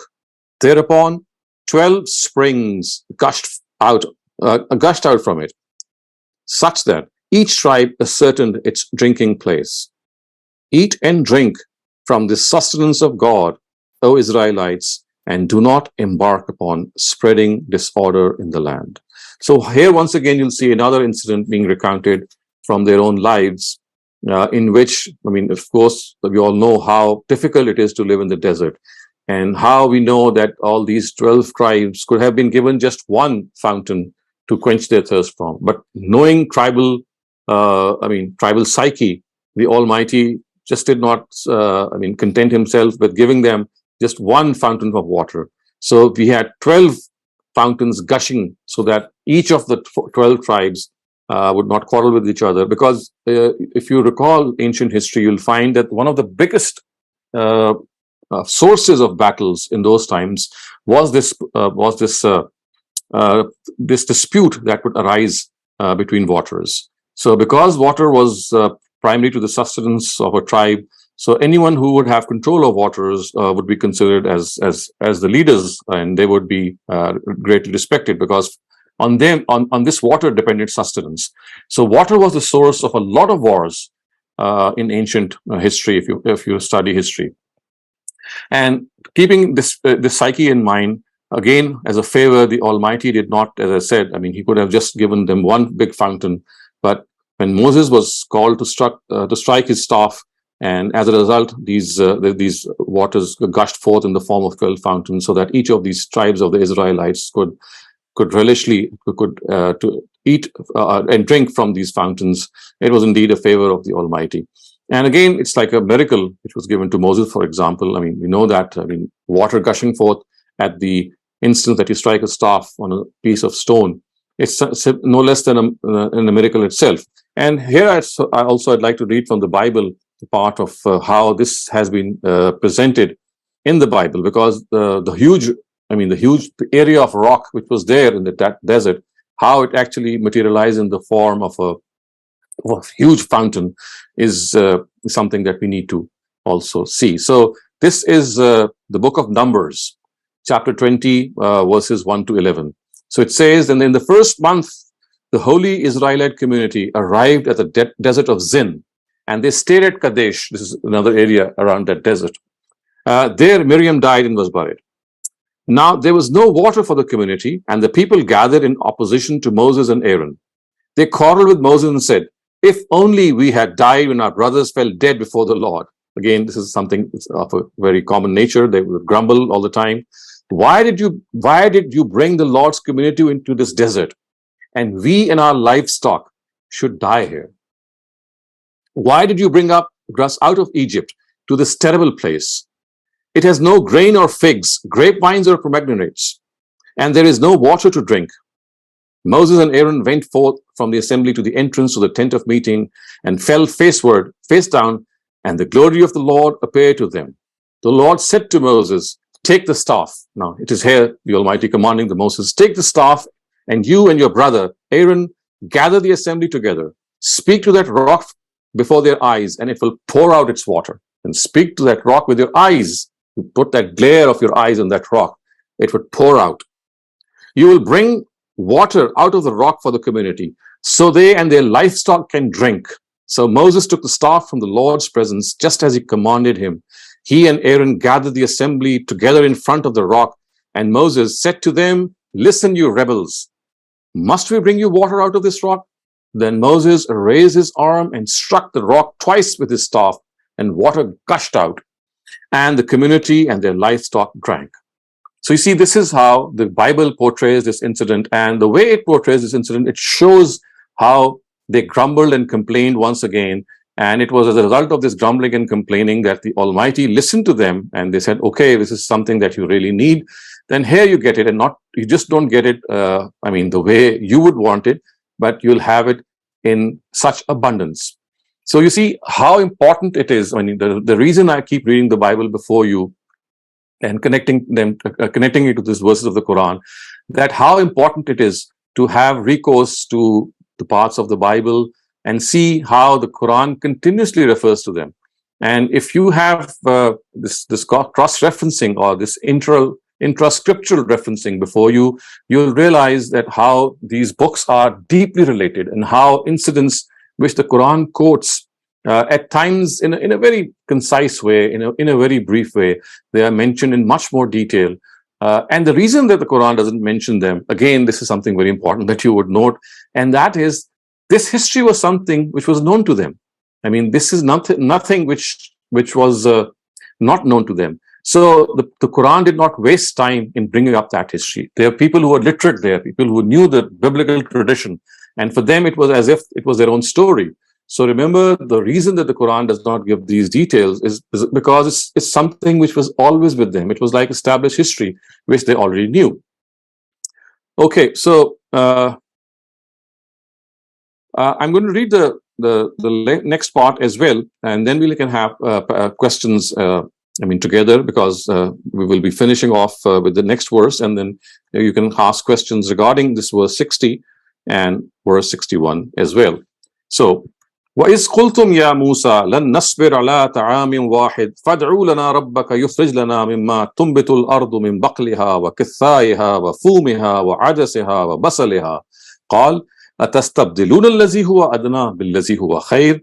Thereupon 12 springs gushed out from it, such that each tribe ascertained its drinking place. Eat and drink from the sustenance of God, O Israelites, and do not embark upon spreading disorder in the land. So here once again you'll see another incident being recounted from their own lives, in which, of course, we all know how difficult it is to live in the desert, and how we know that all these 12 tribes could have been given just one fountain to quench their thirst from. But knowing tribal psyche, the Almighty just did not, content himself with giving them just one fountain of water. So we had 12 fountains gushing, so that each of the 12 tribes would not quarrel with each other. Because if you recall ancient history, you'll find that one of the biggest sources of battles in those times was this dispute that would arise between waters. So because water was primary to the sustenance of a tribe, so anyone who would have control of waters would be considered as the leaders, and they would be greatly respected, because on this water depended sustenance. So water was the source of a lot of wars in ancient history, if you study history. And keeping this psyche in mind, again, as a favor, the Almighty did not, as I said, He could have just given them one big fountain. But when Moses was called to strike his staff, and as a result, these waters gushed forth in the form of 12 fountains, so that each of these tribes of the Israelites could to eat and drink from these fountains. It was indeed a favor of the Almighty. And again, it's like a miracle which was given to Moses, for example. We know that, water gushing forth at the instant that you strike a staff on a piece of stone, it's no less than a miracle itself. And here I'd like to read from the Bible the part of how this has been presented in the Bible, because the huge area of rock which was there in the desert, how it actually materialized in the form of a huge fountain is something that we need to also see. So this is the book of Numbers, chapter 20, verses 1 to 11. So it says, and in the first month, the holy Israelite community arrived at the desert of Zin, and they stayed at Kadesh. This is another area around that desert. There Miriam died and was buried. Now there was no water for the community, and the people gathered in opposition to Moses and Aaron. They quarreled with Moses and said, if only we had died when our brothers fell dead before the Lord. Again, this is something of a very common nature. They would grumble all the time. Why did you bring the Lord's community into this desert? and we and our livestock should die here. Why did you bring up us out of Egypt to this terrible place? It has no grain or figs, grapevines or pomegranates, and there is no water to drink. Moses and Aaron went forth from the assembly to the entrance to the tent of meeting and fell face down, and the glory of the Lord appeared to them. The Lord said to Moses, take the staff. Now, it is here the Almighty commanding the Moses, take the staff, and you and your brother Aaron gather the assembly together. Speak to that rock before their eyes, and it will pour out its water. And speak to that rock with your eyes. You put that glare of your eyes on that rock, it would pour out. You will bring water out of the rock for the community, so they and their livestock can drink. So Moses took the staff from the Lord's presence, just as he commanded him. He and Aaron gathered the assembly together in front of the rock, and Moses said to them, listen, you rebels, must we bring you water out of this rock? Then Moses raised his arm and struck the rock twice with his staff, and water gushed out, and the community and their livestock drank. So you see, this is how the Bible portrays this incident, and the way it portrays this incident, it shows how they grumbled and complained once again. And it was as a result of this grumbling and complaining that the Almighty listened to them, and they said, okay, this is something that you really need. Then here you get it, and you just don't get it, the way you would want it, but you'll have it in such abundance. So you see how important it is. I mean, the reason I keep reading the Bible before you and connecting it to these verses of the Quran, that how important it is to have recourse to the parts of the Bible and see how the Quran continuously refers to them. And if you have this cross-referencing or this intra-scriptural referencing before you, you'll realize that how these books are deeply related, and how incidents which the Quran quotes at times in a very concise way, in a very brief way, they are mentioned in much more detail. And the reason that the Quran doesn't mention them, again, this is something very important that you would note, and that is this history was something which was known to them. I mean, this is nothing which was not known to them. So the Quran did not waste time in bringing up that history. There are people who were literate there, people who knew the biblical tradition, and for them it was as if it was their own story. So remember, the reason that the Quran does not give these details is because it's something which was always with them. It was like established history, which they already knew. Okay, so I'm going to read the next part as well, and then we can have questions together, because we will be finishing off with the next verse, and then you can ask questions regarding this verse 60 and verse 61 as well. So, وَإِذْ قُلْتُمْ يَا مُوسَى لَن نَصْبِرَ عَلَىٰ طَعَامٍ وَاحِدٍ فَادْعُ لَنَا رَبَّكَ يُخْرِجْ لَنَا مِمَّا تُنبِتُ الْأَرْضُ مِنْ بَقْلِهَا وَكِثَّائِهَا وَفُومِهَا وَعَدَسِهَا وَبَصَلِهَا قَالَ أَتَسْتَبْدِلُونَ الَّذِي هُوَ أَدْنَىٰ بِالَّذِي هُوَ خَيْرٌ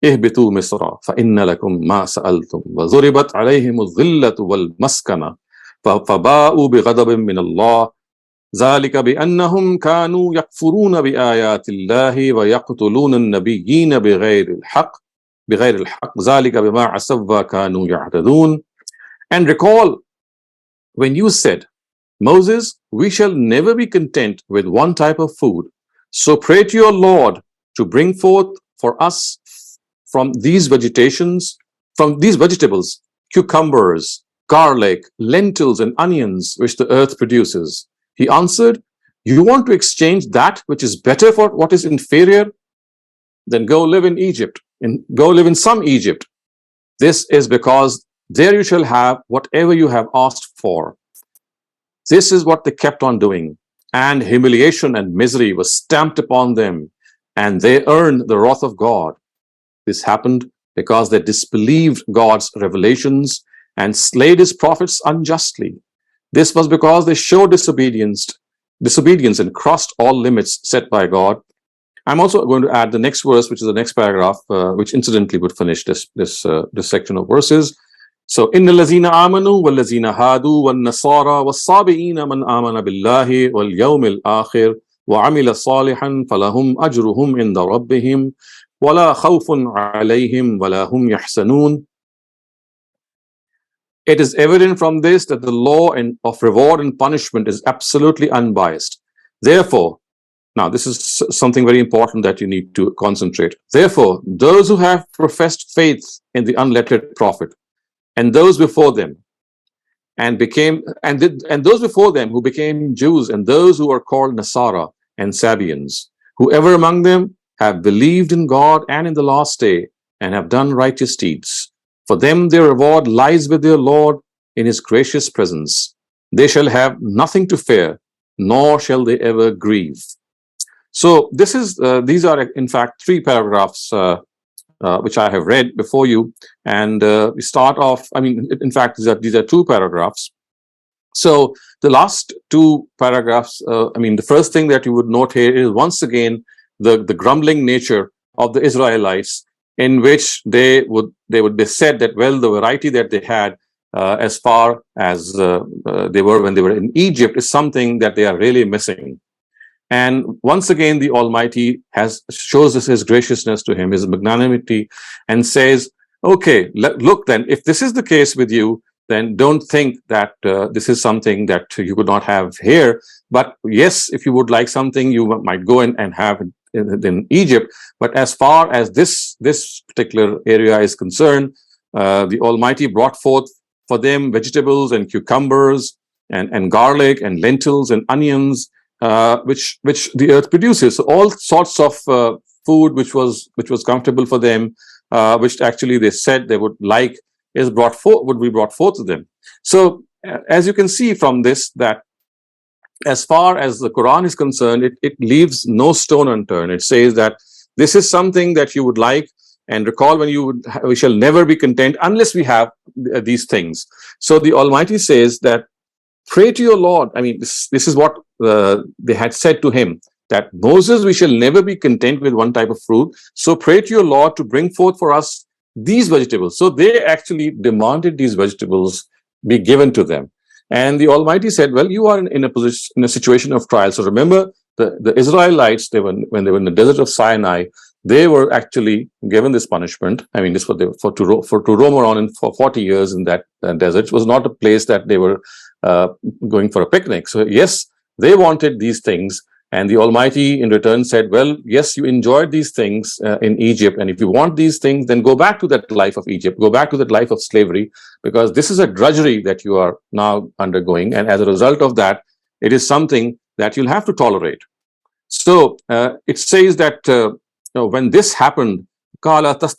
اهْبِطُوا مِصْرَ فَإِنَّ لَكُمْ مَا سَأَلْتُمْ وَضُرِبَتْ عَلَيْهِمُ الذِّلَّةُ وَالْمَسْكَنَةُ فَبَاءُوا بِغَضَبٍ مِّنَ اللَّهِ ذلك بأنهم كانوا يكفرون بآيات الله ويقتلون النبيين بغير الحق ذلك بما عصوا وكانوا يعتدون. And recall when you said, Moses, we shall never be content with one type of food, so pray to your Lord to bring forth for us from these vegetables, cucumbers, garlic, lentils, and onions which the earth produces. He answered, you want to exchange that which is better for what is inferior? Then go live in Egypt, and go live in some Egypt. This is because there you shall have whatever you have asked for. This is what they kept on doing, and humiliation and misery was stamped upon them, and they earned the wrath of God. This happened because they disbelieved God's revelations and slayed his prophets unjustly. This was because they showed disobedience and crossed all limits set by God. I'm also going to add the next verse, which is the next paragraph, which incidentally would finish this section of verses. So, إِنَّ الَّذِينَ آمَنُوا وَالَّذِينَ هَادُوا وَالنَّصَارَى وَالصَّابِئِينَ مَنْ آمَنَ بِاللَّهِ وَالْيَوْمِ الْآخِرِ وَعَمِلَ صَالِحًا فَلَهُمْ أَجْرُهُمْ عِنْدَ رَبِّهِمْ وَلَا خَوْفٌ عَلَيْهِمْ وَلَا هُمْ يَحْزَنُونَ. It is evident from this that the law of reward and punishment is absolutely unbiased. Therefore, Now, this is something very important that you need to concentrate. Therefore, those who have professed faith in the unlettered prophet, and those before them, and those before them who became Jews, and those who are called Nasara and Sabians, whoever among them have believed in God and in the last day, and have done righteous deeds, for them their reward lies with their Lord in his gracious presence. They shall have nothing to fear, nor shall they ever grieve. So these are in fact 3 paragraphs which I have read before you, and we start off. I mean, in fact, these are 2 paragraphs. So the last 2 paragraphs. I mean, the first thing that you would note here is once again the grumbling nature of the Israelites, in which they would be said that, well, the variety that they had as far as they were when they were in Egypt is something that they are really missing. And once again, the Almighty shows us his graciousness to him, his magnanimity, and says, okay, look then, if this is the case with you, then don't think that this is something that you could not have here. But yes, if you would like something, you might go and have it in Egypt. But as far as this particular area is concerned, the Almighty brought forth for them vegetables and cucumbers and garlic and lentils and onions, which the earth produces. So all sorts of food which was comfortable for them, which actually they said they would like, would be brought forth to them. So as you can see from this, that as far as the Quran is concerned, it leaves no stone unturned. It says that this is something that you would like, and recall when we shall never be content unless we have these things. So the Almighty says that pray to your Lord. I mean, this is what they had said to him, that Moses, we shall never be content with one type of fruit. So pray to your Lord to bring forth for us these vegetables. So they actually demanded these vegetables be given to them. And the Almighty said, well, you are in a situation of trial. So remember, the Israelites, when they were in the desert of Sinai, they were actually given this punishment. I mean, this was to roam around for 40 years in that desert. It was not a place that they were going for a picnic. So yes, they wanted these things, and the Almighty in return said, well, yes, you enjoyed these things in Egypt, and if you want these things, then go back to that life of Egypt, go back to that life of slavery, because this is a drudgery that you are now undergoing, and as a result of that, it is something that you'll have to tolerate. So it says that when this happened, that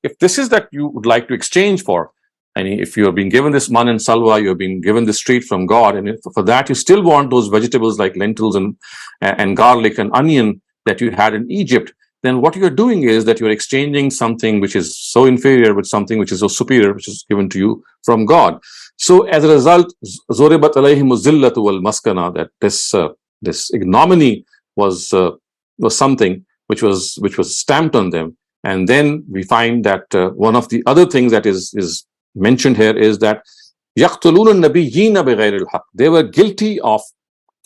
if this is that you would like to exchange for, and if you have been given this man and salwa, you have been given this treat from God, and if for that you still want those vegetables like lentils and garlic and onion that you had in Egypt, then what you're doing is that you're exchanging something which is so inferior with something which is so superior, which is given to you from God. So as a result, Zuribat alayhim zillatu wal maskana, that this ignominy was something which was stamped on them. And then we find that one of the other things that is mentioned here is that يَقْتُلُونَ النَّبِيِّينَ بِغَيْرِ الْحَقِّ. They were guilty of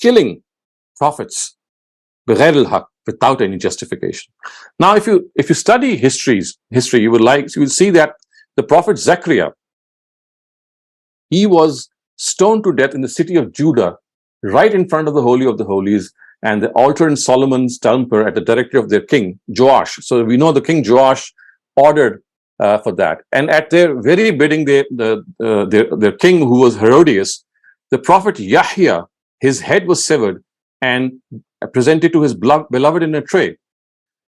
killing prophets بِغَيْرِ الْحَقِّ, without any justification. Now, if you study history, you will see that the prophet Zechariah, he was stoned to death in the city of Judah, right in front of the Holy of the Holies, and the altar in Solomon's temple at the directive of their king Joash. So we know the king Joash ordered for that, and at their very bidding, their king, who was Herodias, the prophet Yahya, his head was severed and presented to his beloved in a tray.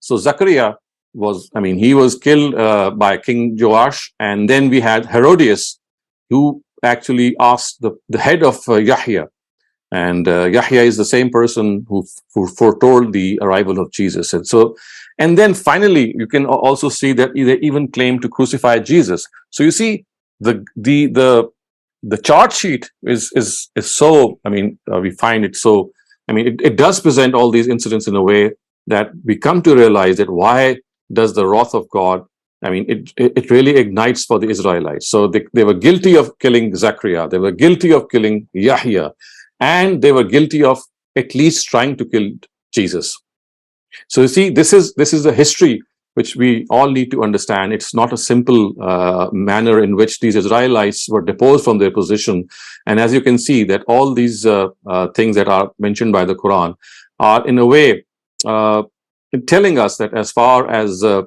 So Zechariah he was killed by King Joash, and then we had Herodias, who actually asked the head of Yahya. And Yahya is the same person who foretold the arrival of Jesus. And then finally, you can also see that they even claim to crucify Jesus. So you see, the chart sheet is so. We find it so. It does present all these incidents in a way that we come to realize that why does the wrath of God? It really ignites for the Israelites. So they were guilty of killing Zechariah. They were guilty of killing Yahya. And they were guilty of at least trying to kill Jesus. So you see, this is the history which we all need to understand. It's not a simple manner in which these Israelites were deposed from their position. And as you can see, that all these things that are mentioned by the Quran are in a way telling us that as far as the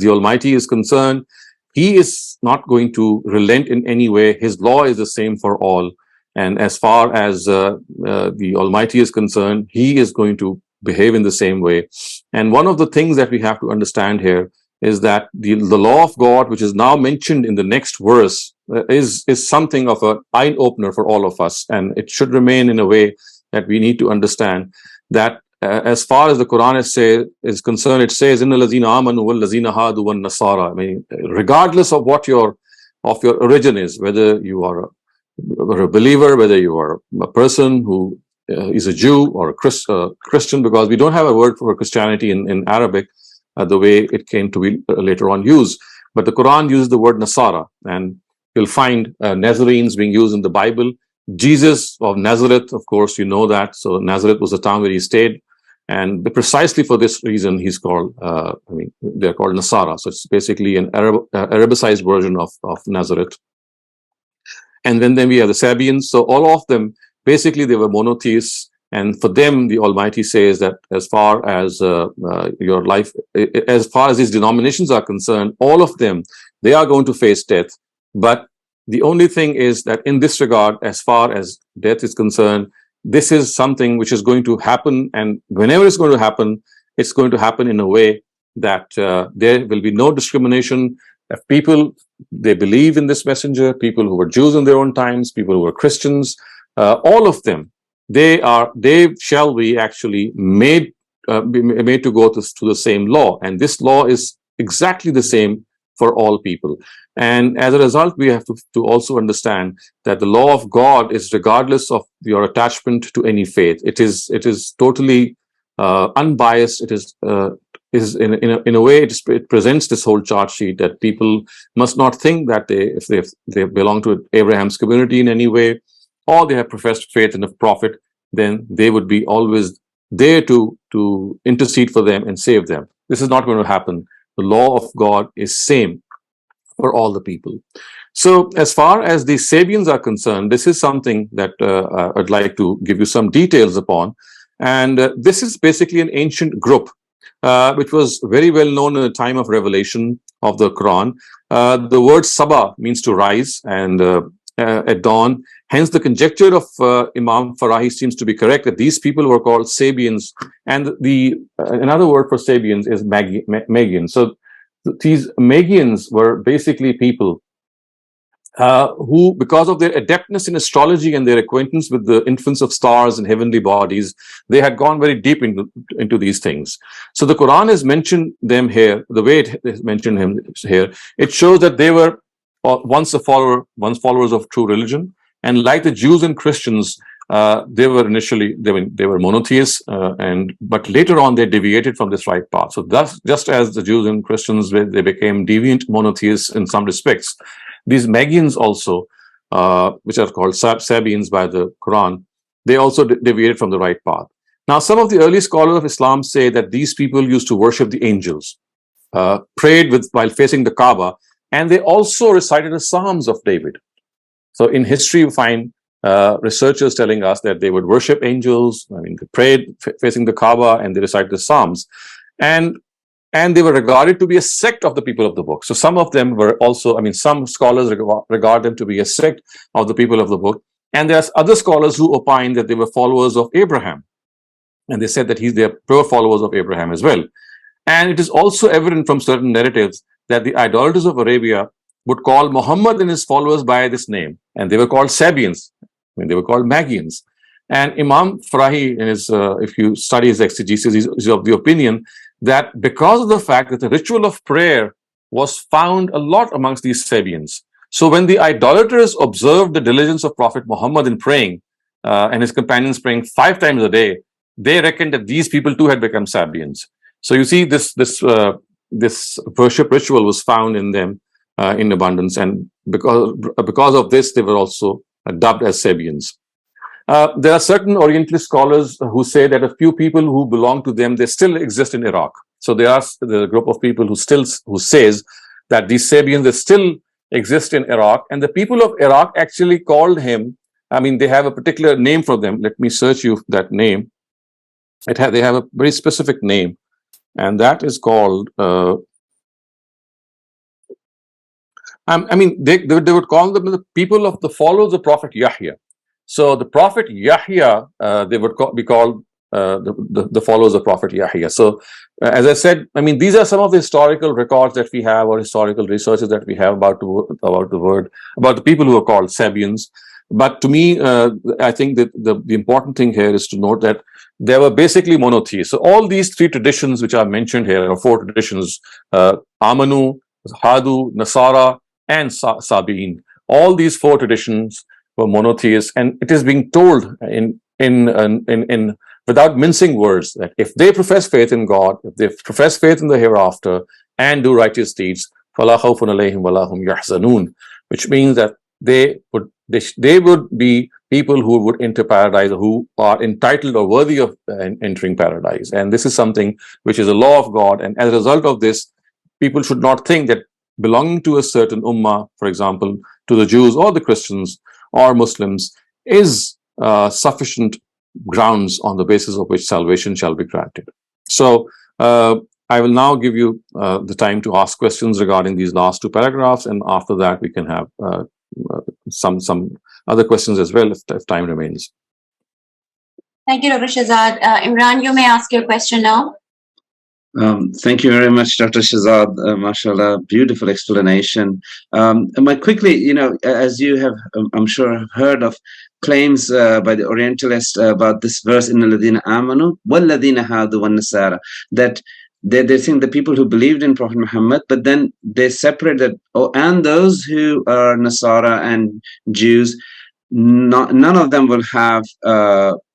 Almighty is concerned, He is not going to relent in any way. His law is the same for all. And as far as the Almighty is concerned, He is going to behave in the same way. And one of the things that we have to understand here is that the law of God, which is now mentioned in the next verse, is something of an eye-opener for all of us. And it should remain in a way that we need to understand that as far as the Quran is concerned, it says, "Inna lazina amanu wal lazina hadu wan nasara." I mean, regardless of what your origin is, whether you are a believer, whether you are a person who is a Jew or a Christian, because we don't have a word for Christianity in Arabic the way it came to be later on used. But the Quran uses the word Nasara, and you'll find Nazarenes being used in the Bible. Jesus of Nazareth, of course, you know that. So Nazareth was the town where he stayed. And precisely for this reason, he's called, they're called Nasara. So it's basically an Arabicized version of Nazareth. And then we have the Sabians. So all of them, basically, they were monotheists. And for them, the Almighty says that as far as your life, as far as these denominations are concerned, all of them, they are going to face death. But the only thing is that in this regard, as far as death is concerned, this is something which is going to happen. And whenever it's going to happen in a way that there will be no discrimination. If people, they believe in this messenger, people who were Jews in their own times, people who were Christians, all of them, they shall be actually made to go to the same law. And this law is exactly the same for all people. And as a result, we have to also understand that the law of God is regardless of your attachment to any faith. It is totally unbiased. It is in a way it presents this whole chart sheet that people must not think that if they belong to Abraham's community in any way, or they have professed faith in a prophet, then they would be always there to intercede for them and save them. This is not going to happen. The law of God is same for all the people. So as far as the Sabians are concerned, this is something that I'd like to give you some details upon. And this is basically an ancient group, which was very well known in the time of revelation of the Quran. The word Sabah means to rise and at dawn. Hence, the conjecture of Imam Farahi seems to be correct that these people were called Sabians. And another word for Sabians is Magians. So these Magians were basically people who, because of their adeptness in astrology and their acquaintance with the influence of stars and heavenly bodies, they had gone very deep into these things. So the Quran has mentioned them here, the way it has mentioned him here, it shows that they were once followers of true religion. And like the Jews and Christians, they were initially they were monotheists, but later on they deviated from this right path. So thus, just as the Jews and Christians, they became deviant monotheists in some respects, these Magians also, which are called Sabians by the Quran, they also deviated from the right path. Now, some of the early scholars of Islam say that these people used to worship the angels, prayed while facing the Kaaba, and they also recited the Psalms of David. So in history, we find researchers telling us that they would worship angels. I mean, they prayed facing the Kaaba and they recited the Psalms, and they were regarded to be a sect of the people of the book. So some of them were also, some scholars regard them to be a sect of the people of the book, and there's other scholars who opine that they were followers of Abraham, and they said that they're pure followers of Abraham as well. And it is also evident from certain narratives that the idolaters of Arabia would call Muhammad and his followers by this name, and they were called Sabians. They were called Magians. And Imam Farahi, in his, if you study his exegesis, is of the opinion that because of the fact that the ritual of prayer was found a lot amongst these Sabians, so when the idolaters observed the diligence of Prophet Muhammad in praying and his companions praying 5 times a day, they reckoned that these people too had become Sabians. So you see, this worship ritual was found in them in abundance, and because of this, they were also dubbed as Sabians. There are certain Orientalist scholars who say that a few people who belong to them, they still exist in Iraq. So there are the group of people who says that these Sabians, they still exist in Iraq, and the people of Iraq actually called him. I mean, they have a particular name for them. Let me search you that name. They have a very specific name, and that is called. I mean, they would call them the people of the followers of Prophet Yahya. So the Prophet Yahya, they would be called the followers of Prophet Yahya. So as I said, I mean, these are some of the historical records that we have, or historical researches that we have about the people who are called Sabians. But to me, I think that the important thing here is to note that they were basically monotheists. So all these three traditions which are mentioned here, or four traditions, Amanu, Hadu, Nasara, and Sabi'in, all these four traditions were monotheists, and it is being told in without mincing words that if they profess faith in God, if they profess faith in the hereafter and do righteous deeds, فَلَا خَوْفٌ عَلَيْهِمْ وَلَا هُمْ يَحْزَنُونَ, which means that they would be people who would enter paradise, who are entitled or worthy of entering paradise. And this is something which is a law of God, and as a result of this, people should not think that belonging to a certain ummah, for example, to the Jews or the Christians or Muslims, is sufficient grounds on the basis of which salvation shall be granted. So I will now give you the time to ask questions regarding these last two paragraphs, and after that we can have some other questions as well if time remains. Thank you, Dr. Shehzad. Imran, you may ask your question now. Thank you very much, Dr. Shehzad. Mashallah, beautiful explanation. Quickly, as you have, I'm sure, heard of claims by the Orientalists about this verse in Alladhina Amanu, Walladhina Hadu wan Nasara, that they think the people who believed in Prophet Muhammad, but then they separate that, and those who are Nasara and Jews, none of them will have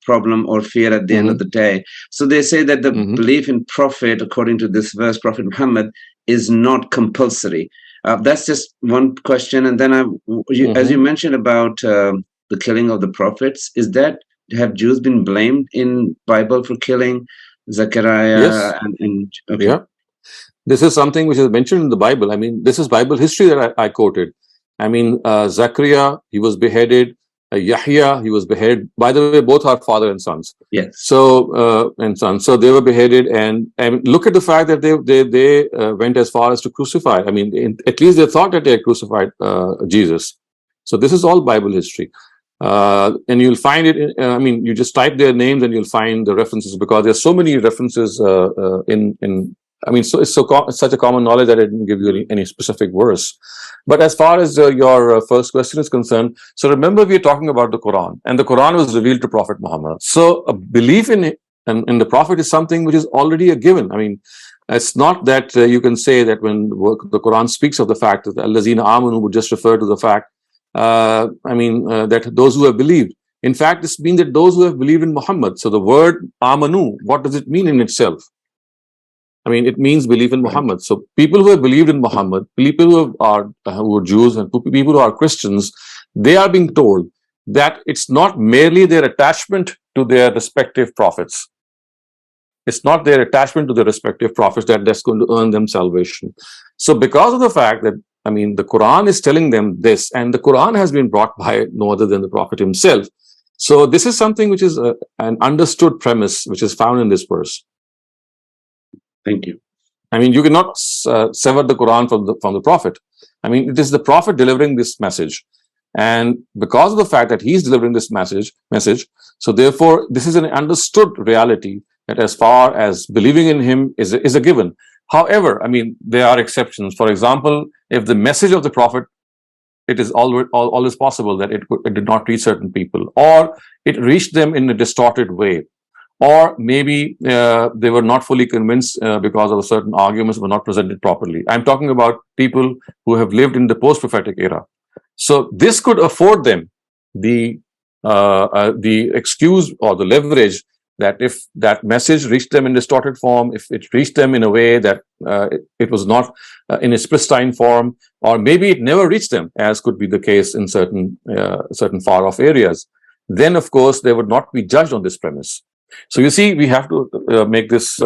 problem or fear at the end of the day. So they say that the belief in Prophet, according to this verse, Prophet Muhammad, is not compulsory. That's just one question. And then as you mentioned about the killing of the prophets, have Jews been blamed in Bible for killing Zechariah? Yes. Okay. Yeah. This is something which is mentioned in the Bible. I mean, this is Bible history that I quoted. I mean, Zechariah, he was beheaded. Yahya, he was beheaded. By the way, both are father and sons. Yes. So and sons. So they were beheaded, and look at the fact that they went as far as to crucify. I mean, at least they thought that they had crucified Jesus. So this is all Bible history, and you'll find it. I mean, you just type their names and you'll find the references, because there's so many references in. I mean, so it's such a common knowledge that I didn't give you any specific verse. But as far as your first question is concerned, so remember we are talking about the Quran, and the Quran was revealed to Prophet Muhammad. So a belief in the Prophet is something which is already a given. I mean, it's not that you can say that when the Quran speaks of the fact that Allazina Amanu would just refer to the fact, that those who have believed. In fact, this means that those who have believed in Muhammad. So the word Amanu, what does it mean in itself? I mean, it means belief in Muhammad. So people who have believed in Muhammad, people who are Jews, and people who are Christians, they are being told that it's not merely their attachment to their respective prophets. It's not their attachment to their respective prophets that's going to earn them salvation. So because of the fact that, I mean, the Quran is telling them this, and the Quran has been brought by no other than the Prophet himself. So this is something which is an understood premise, which is found in this verse. Thank you. I mean, you cannot sever the Quran from the Prophet. I mean, it is the Prophet delivering this message. And because of the fact that he's delivering this message, so therefore, this is an understood reality that as far as believing in him is a given. However, I mean, there are exceptions. For example, if the message of the Prophet, it is always possible that it did not reach certain people, or it reached them in a distorted way. Or maybe they were not fully convinced because of certain arguments were not presented properly. I'm talking about people who have lived in the post-prophetic era. So this could afford them the excuse or the leverage that if that message reached them in distorted form, if it reached them in a way that it was not in its pristine form, or maybe it never reached them, as could be the case in certain far-off areas, then of course they would not be judged on this premise. So you see, we have to make this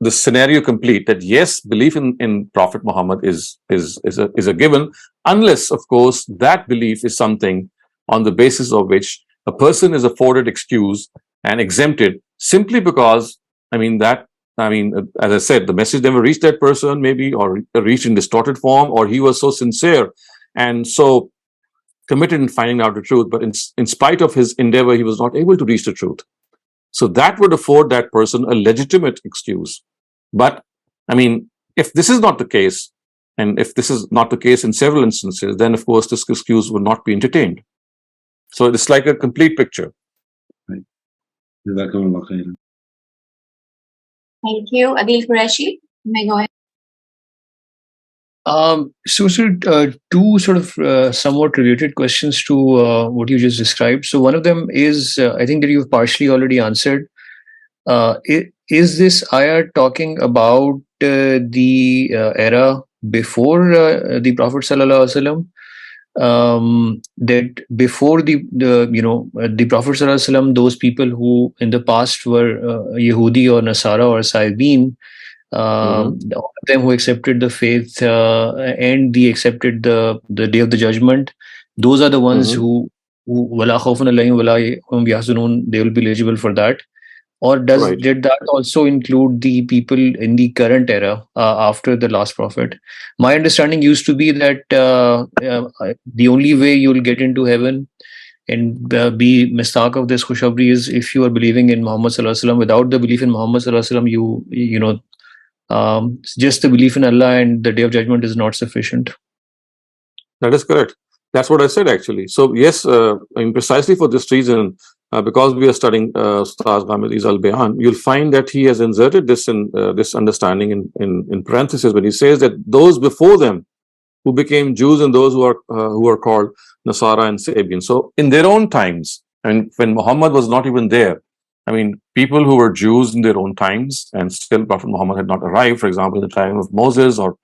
the scenario complete that yes, belief in Prophet Muhammad is a given, unless, of course, that belief is something on the basis of which a person is afforded excuse and exempted simply because, as I said, the message never reached that person, maybe, or reached in distorted form, or he was so sincere and so committed in finding out the truth, but in spite of his endeavor, he was not able to reach the truth. So that would afford that person a legitimate excuse. But, if this is not the case, and if this is not the case in several instances, then of course this excuse would not be entertained. So it's like a complete picture. Right. Thank you. Adil Qureshi, you may go ahead. So, two sort of somewhat related questions to what you just described. So one of them is, I think that you've partially already answered. Is this ayah talking about the era before the Prophet Sallallahu Alaihi Wasallam? That before the Prophet Sallallahu Alaihi Wasallam, those people who in the past were Yehudi or Nasara or Saibin, all of them who accepted the faith and they accepted the day of the judgment, those are the ones who wala khawfun alayhim wala hum yahzanun, they will be eligible for that. Or did that also include the people in the current era after the last prophet? My understanding used to be that the only way you will get into heaven and be mistaq of this khushabri is if you are believing in Muhammad Sallallahu Alaihi Wasallam. Without the belief in Muhammad Sallallahu Alaihi Wasallam, just the belief in Allah and the day of judgment is not sufficient. That is correct. That's what I said, actually. So yes, precisely for this reason, because we are studying Ustaz Ghamidi's Al-Bayan, you'll find that he has inserted this in this understanding in parentheses when he says that those before them who became Jews and those who are called Nasara and Sabian. So in their own times, and when Muhammad was not even there, people who were Jews in their own times and still Prophet Muhammad had not arrived, for example, in the time of Moses or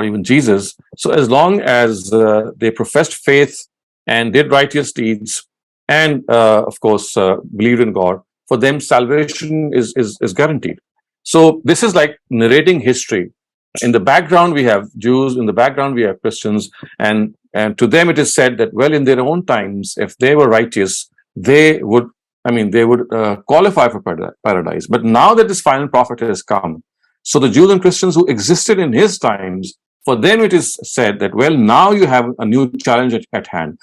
even Jesus. So as long as they professed faith and did righteous deeds and, of course, believed in God, for them salvation is guaranteed. So this is like narrating history. In the background, we have Jews, in the background, we have Christians, and to them it is said that, well, in their own times, if they were righteous, they would qualify for paradise. But now that this final prophet has come, so the Jews and Christians who existed in his times, for them it is said that, well, now you have a new challenge at hand.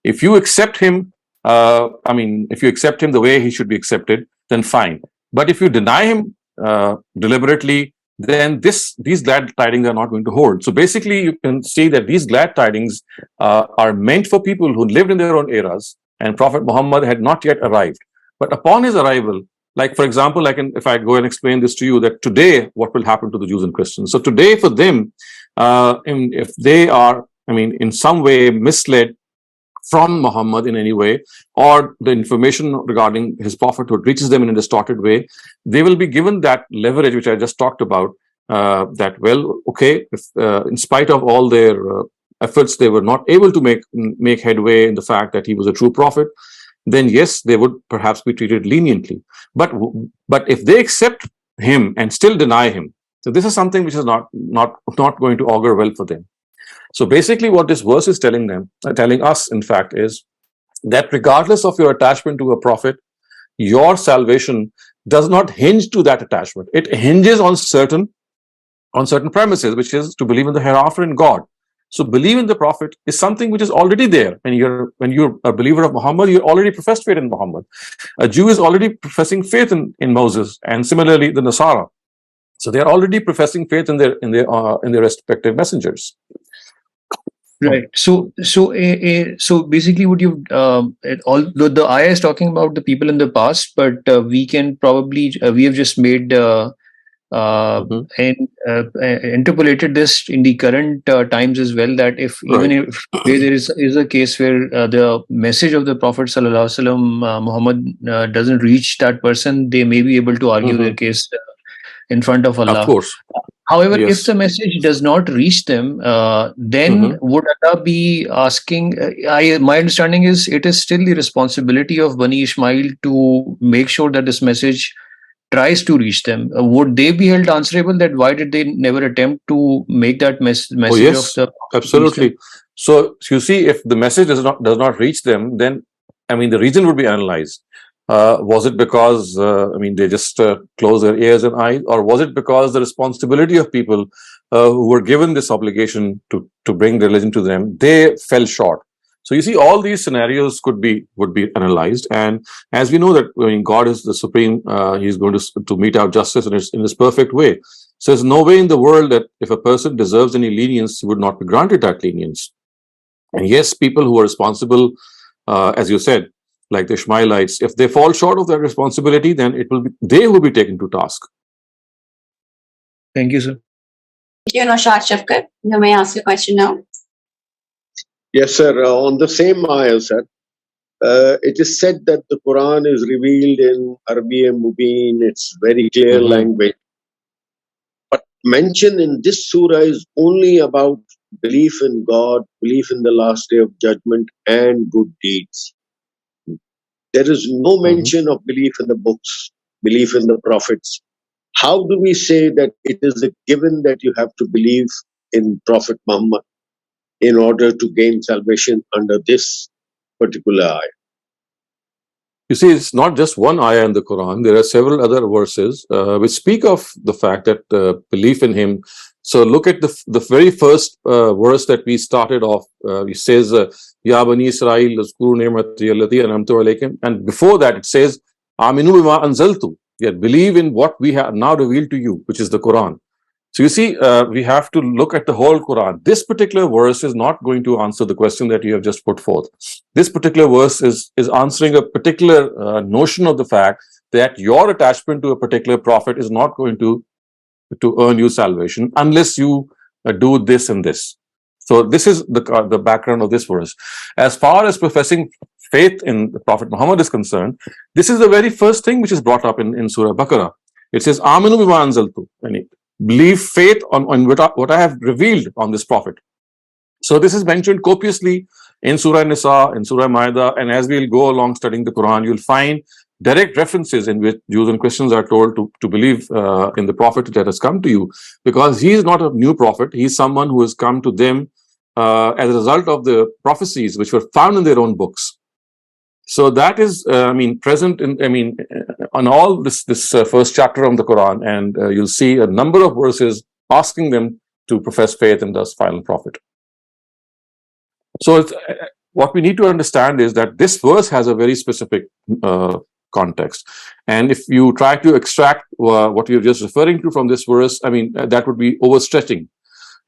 If you accept him, if you accept him the way he should be accepted, then fine. But if you deny him deliberately, then these glad tidings are not going to hold. So basically, you can see that these glad tidings are meant for people who lived in their own eras, and Prophet Muhammad had not yet arrived. But upon his arrival, like, for example, if I go and explain this to you, that today, what will happen to the Jews and Christians? So today, for them, if they are, in some way misled from Muhammad in any way, or the information regarding his prophethood reaches them in a distorted way, they will be given that leverage, which I just talked about, that, well, okay, if in spite of all their efforts, they were not able to make headway in the fact that he was a true prophet, then yes, they would perhaps be treated leniently. But if they accept him and still deny him, so this is something which is not going to augur well for them. So basically, what this verse is telling us, in fact, is that regardless of your attachment to a prophet, your salvation does not hinge to that attachment. It hinges on certain premises, which is to believe in the hereafter in God. So believe in the prophet is something which is already there. When you're a believer of Muhammad, you already professed faith in Muhammad. A Jew is already professing faith in Moses, and similarly the Nasara. So they are already professing faith in their respective messengers. Right. So basically, what you've the ayah is talking about the people in the past, but we can probably we have just made and interpolated this in the current times as well. That if even if there is a case where the message of the Prophet Sallallahu Alaihi Wasallam, Muhammad, doesn't reach that person, they may be able to argue their case in front of Allah. Of course. However, if the message does not reach them, then would Allah be asking? My understanding is it is still the responsibility of Bani Ishmael to make sure that this message tries to reach them, would they be held answerable? That why did they never attempt to make that message yes, of the absolutely. So you see, if the message does not reach them, then I mean the reason would be analyzed. Was it because I mean they just close their ears and eyes, or was it because the responsibility of people who were given this obligation to bring religion to them, they fell short? So you see, all these scenarios would be analyzed, and as we know that I mean, God is the supreme; He's going to mete out justice in His perfect way. So there's no way in the world that if a person deserves any lenience, he would not be granted that lenience. And yes, people who are responsible, as you said, like the Ishmaelites, if they fall short of their responsibility, then they will be taken to task. Thank you, sir. Thank you, Naushad Shafkat. You may ask your question now. Yes, sir. On the same ayah, sir, it is said that the Quran is revealed in Arabic Mubin. It's very clear language. But mention in this surah is only about belief in God, belief in the last day of judgment, and good deeds. There is no mention of belief in the books, belief in the prophets. How do we say that it is a given that you have to believe in Prophet Muhammad in order to gain salvation under this particular ayah? You see, it's not just one ayah in the Quran. There are several other verses which speak of the fact that belief in Him. So look at the very first verse that we started off. It says, Ya Bani Israel, uzkuru ni'mati allati an'amtu alaykum. And before that, it says, Aminu bima anzaltu. Yet believe in what we have now revealed to you, which is the Quran. So you see, we have to look at the whole Quran. This particular verse is not going to answer the question that you have just put forth. This particular verse is answering a particular notion of the fact that your attachment to a particular prophet is not going to earn you salvation unless you do this and this. So this is the background of this verse. As far as professing faith in the Prophet Muhammad is concerned, this is the very first thing which is brought up in Surah Baqarah. It says, Aminu bima anzaltu. Believe faith on what I have revealed on this prophet. So this is mentioned copiously in Surah Nisa, in Surah Ma'idah, and as we'll go along studying the Quran, you'll find direct references in which Jews and Christians are told to believe in the prophet that has come to you, because he is not a new prophet. He's someone who has come to them as a result of the prophecies which were found in their own books. So that is, present in, on all this first chapter of the Quran, and you'll see a number of verses asking them to profess faith in the final prophet. So what we need to understand is that this verse has a very specific context, and if you try to extract what you're just referring to from this verse, that would be overstretching.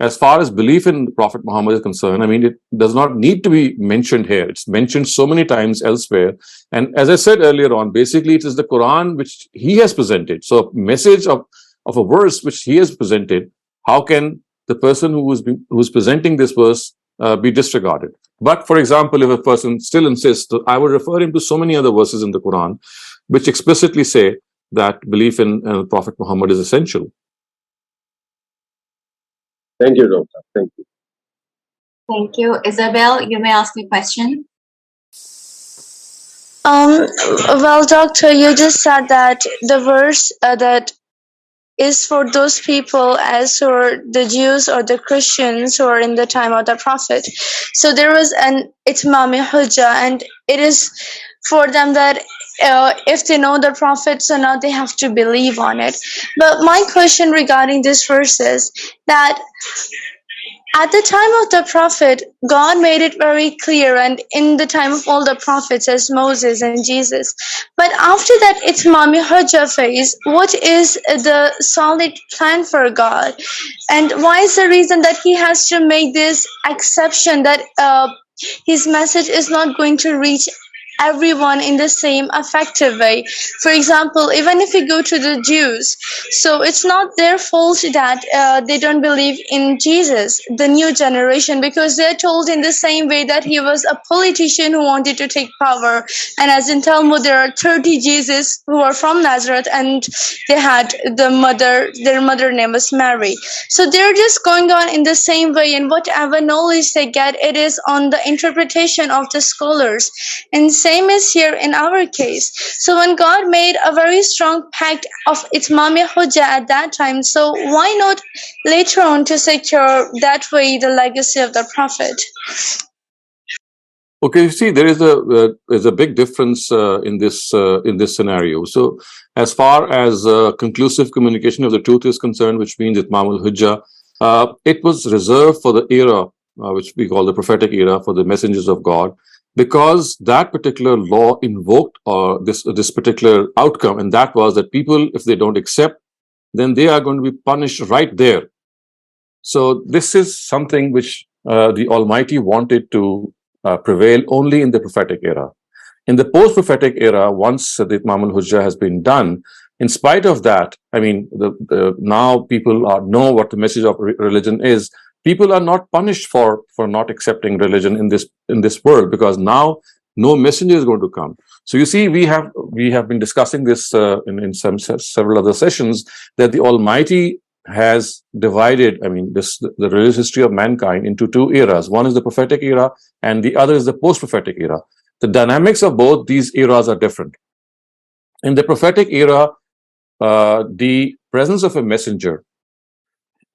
As far as belief in Prophet Muhammad is concerned, it does not need to be mentioned here. It's mentioned so many times elsewhere. And as I said earlier on, basically it is the Quran which he has presented. So a message of a verse which he has presented, how can the person who's presenting this verse be disregarded? But for example, if a person still insists, I would refer him to so many other verses in the Quran which explicitly say that belief in Prophet Muhammad is essential. Thank you, Doctor. Thank you. Thank you. Isabel, you may ask me a question. Well, Doctor, you just said that the verse that is for those people as or the Jews or the Christians who are in the time of the Prophet. So there was an itmami hujjah, and it is for them that if they know the Prophet, so now they have to believe on it. But my question regarding this verse is that at the time of the Prophet, God made it very clear, and in the time of all the prophets as Moses and Jesus. But after that Itmami Hujjah phase, what is the solid plan for God? And why is the reason that he has to make this exception that his message is not going to reach everyone in the same effective way? For example, even if we go to the Jews, so it's not their fault that they don't believe in Jesus, the new generation, because they're told in the same way that he was a politician who wanted to take power. And as in Talmud, there are 30 Jesus who are from Nazareth, and they had their mother name was Mary. So they're just going on in the same way, and whatever knowledge they get, it is on the interpretation of the scholars. And same is here in our case. So when God made a very strong pact of Itmam Hujjah at that time, so why not later on to secure that way the legacy of the Prophet? Okay, you see, there is a big difference in this scenario. So, as far as conclusive communication of the truth is concerned, which means Itmam al-Hujjah, it was reserved for the era which we call the prophetic era, for the messengers of God, because that particular law invoked this particular outcome, and that was that people, if they don't accept, then they are going to be punished right there. So this is something which the Almighty wanted to prevail only in the prophetic era. In the post-prophetic era, once the Itmam al-Hujjah has been done, in spite of that, I mean, now people know what the message of religion is. People are not punished for not accepting religion in this world, because now no messenger is going to come. So you see, we have been discussing this in several other sessions, that the Almighty has divided, I mean, the religious history of mankind into two eras. One is the prophetic era, and the other is the post-prophetic era. The dynamics of both these eras are different. In the prophetic era, the presence of a messenger,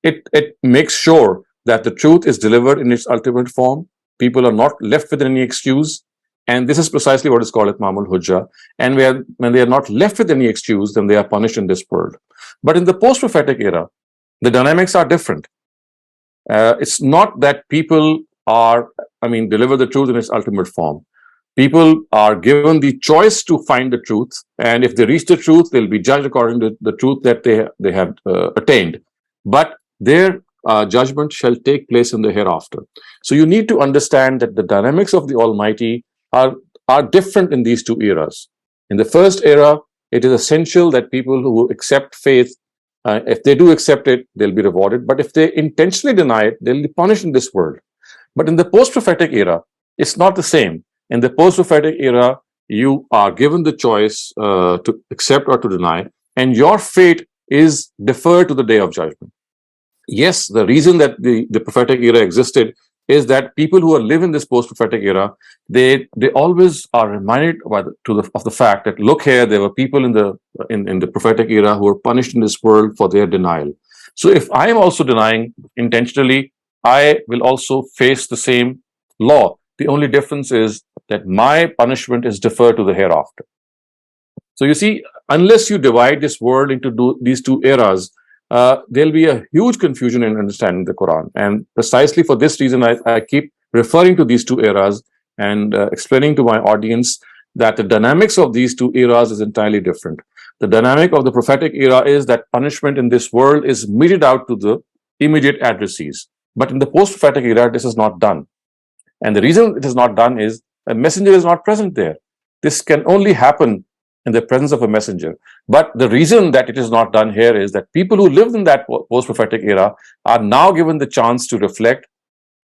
it makes sure that the truth is delivered in its ultimate form. People are not left with any excuse. And this is precisely what is called Itmam al-Hujjah. And when they are not left with any excuse, then they are punished in this world. But in the post-prophetic era, the dynamics are different. It's not that people are, deliver the truth in its ultimate form. People are given the choice to find the truth, and if they reach the truth, they'll be judged according to the truth that they have attained. But their judgment shall take place in the hereafter. So you need to understand that the dynamics of the Almighty are different in these two eras. In the first era, it is essential that people who accept faith, if they do accept it, they'll be rewarded. But if they intentionally deny it, they'll be punished in this world. But in the post-prophetic era, it's not the same. In the post-prophetic era, you are given the choice to accept or to deny, and your fate is deferred to the day of judgment. Yes, the reason that the prophetic era existed is that people who live in this post-prophetic era, they always are reminded of the fact that, look here, there were people in the prophetic era who were punished in this world for their denial. So if I am also denying intentionally, I will also face the same law. The only difference is that my punishment is deferred to the hereafter. So you see, unless you divide this world into these two eras, there'll be a huge confusion in understanding the Quran. And precisely for this reason, I keep referring to these two eras and explaining to my audience that the dynamics of these two eras is entirely different. The dynamic of the prophetic era is that punishment in this world is meted out to the immediate addressees. But in the post-prophetic era, this is not done. And the reason it is not done is a messenger is not present there. This can only happen in the presence of a messenger. But the reason that it is not done here is that people who lived in that post-prophetic era are now given the chance to reflect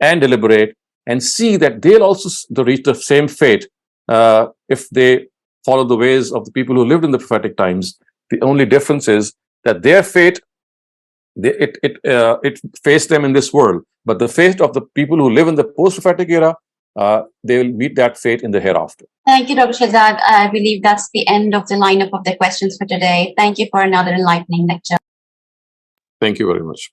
and deliberate and see that they'll also reach the same fate if they follow the ways of the people who lived in the prophetic times. The only difference is that their fate, it faced them in this world. But the fate of the people who live in the post-prophetic era, they will meet that fate in the hereafter. Thank you, Dr. Shehzad. I believe that's the end of the lineup of the questions for today. Thank you for another enlightening lecture. Thank you very much.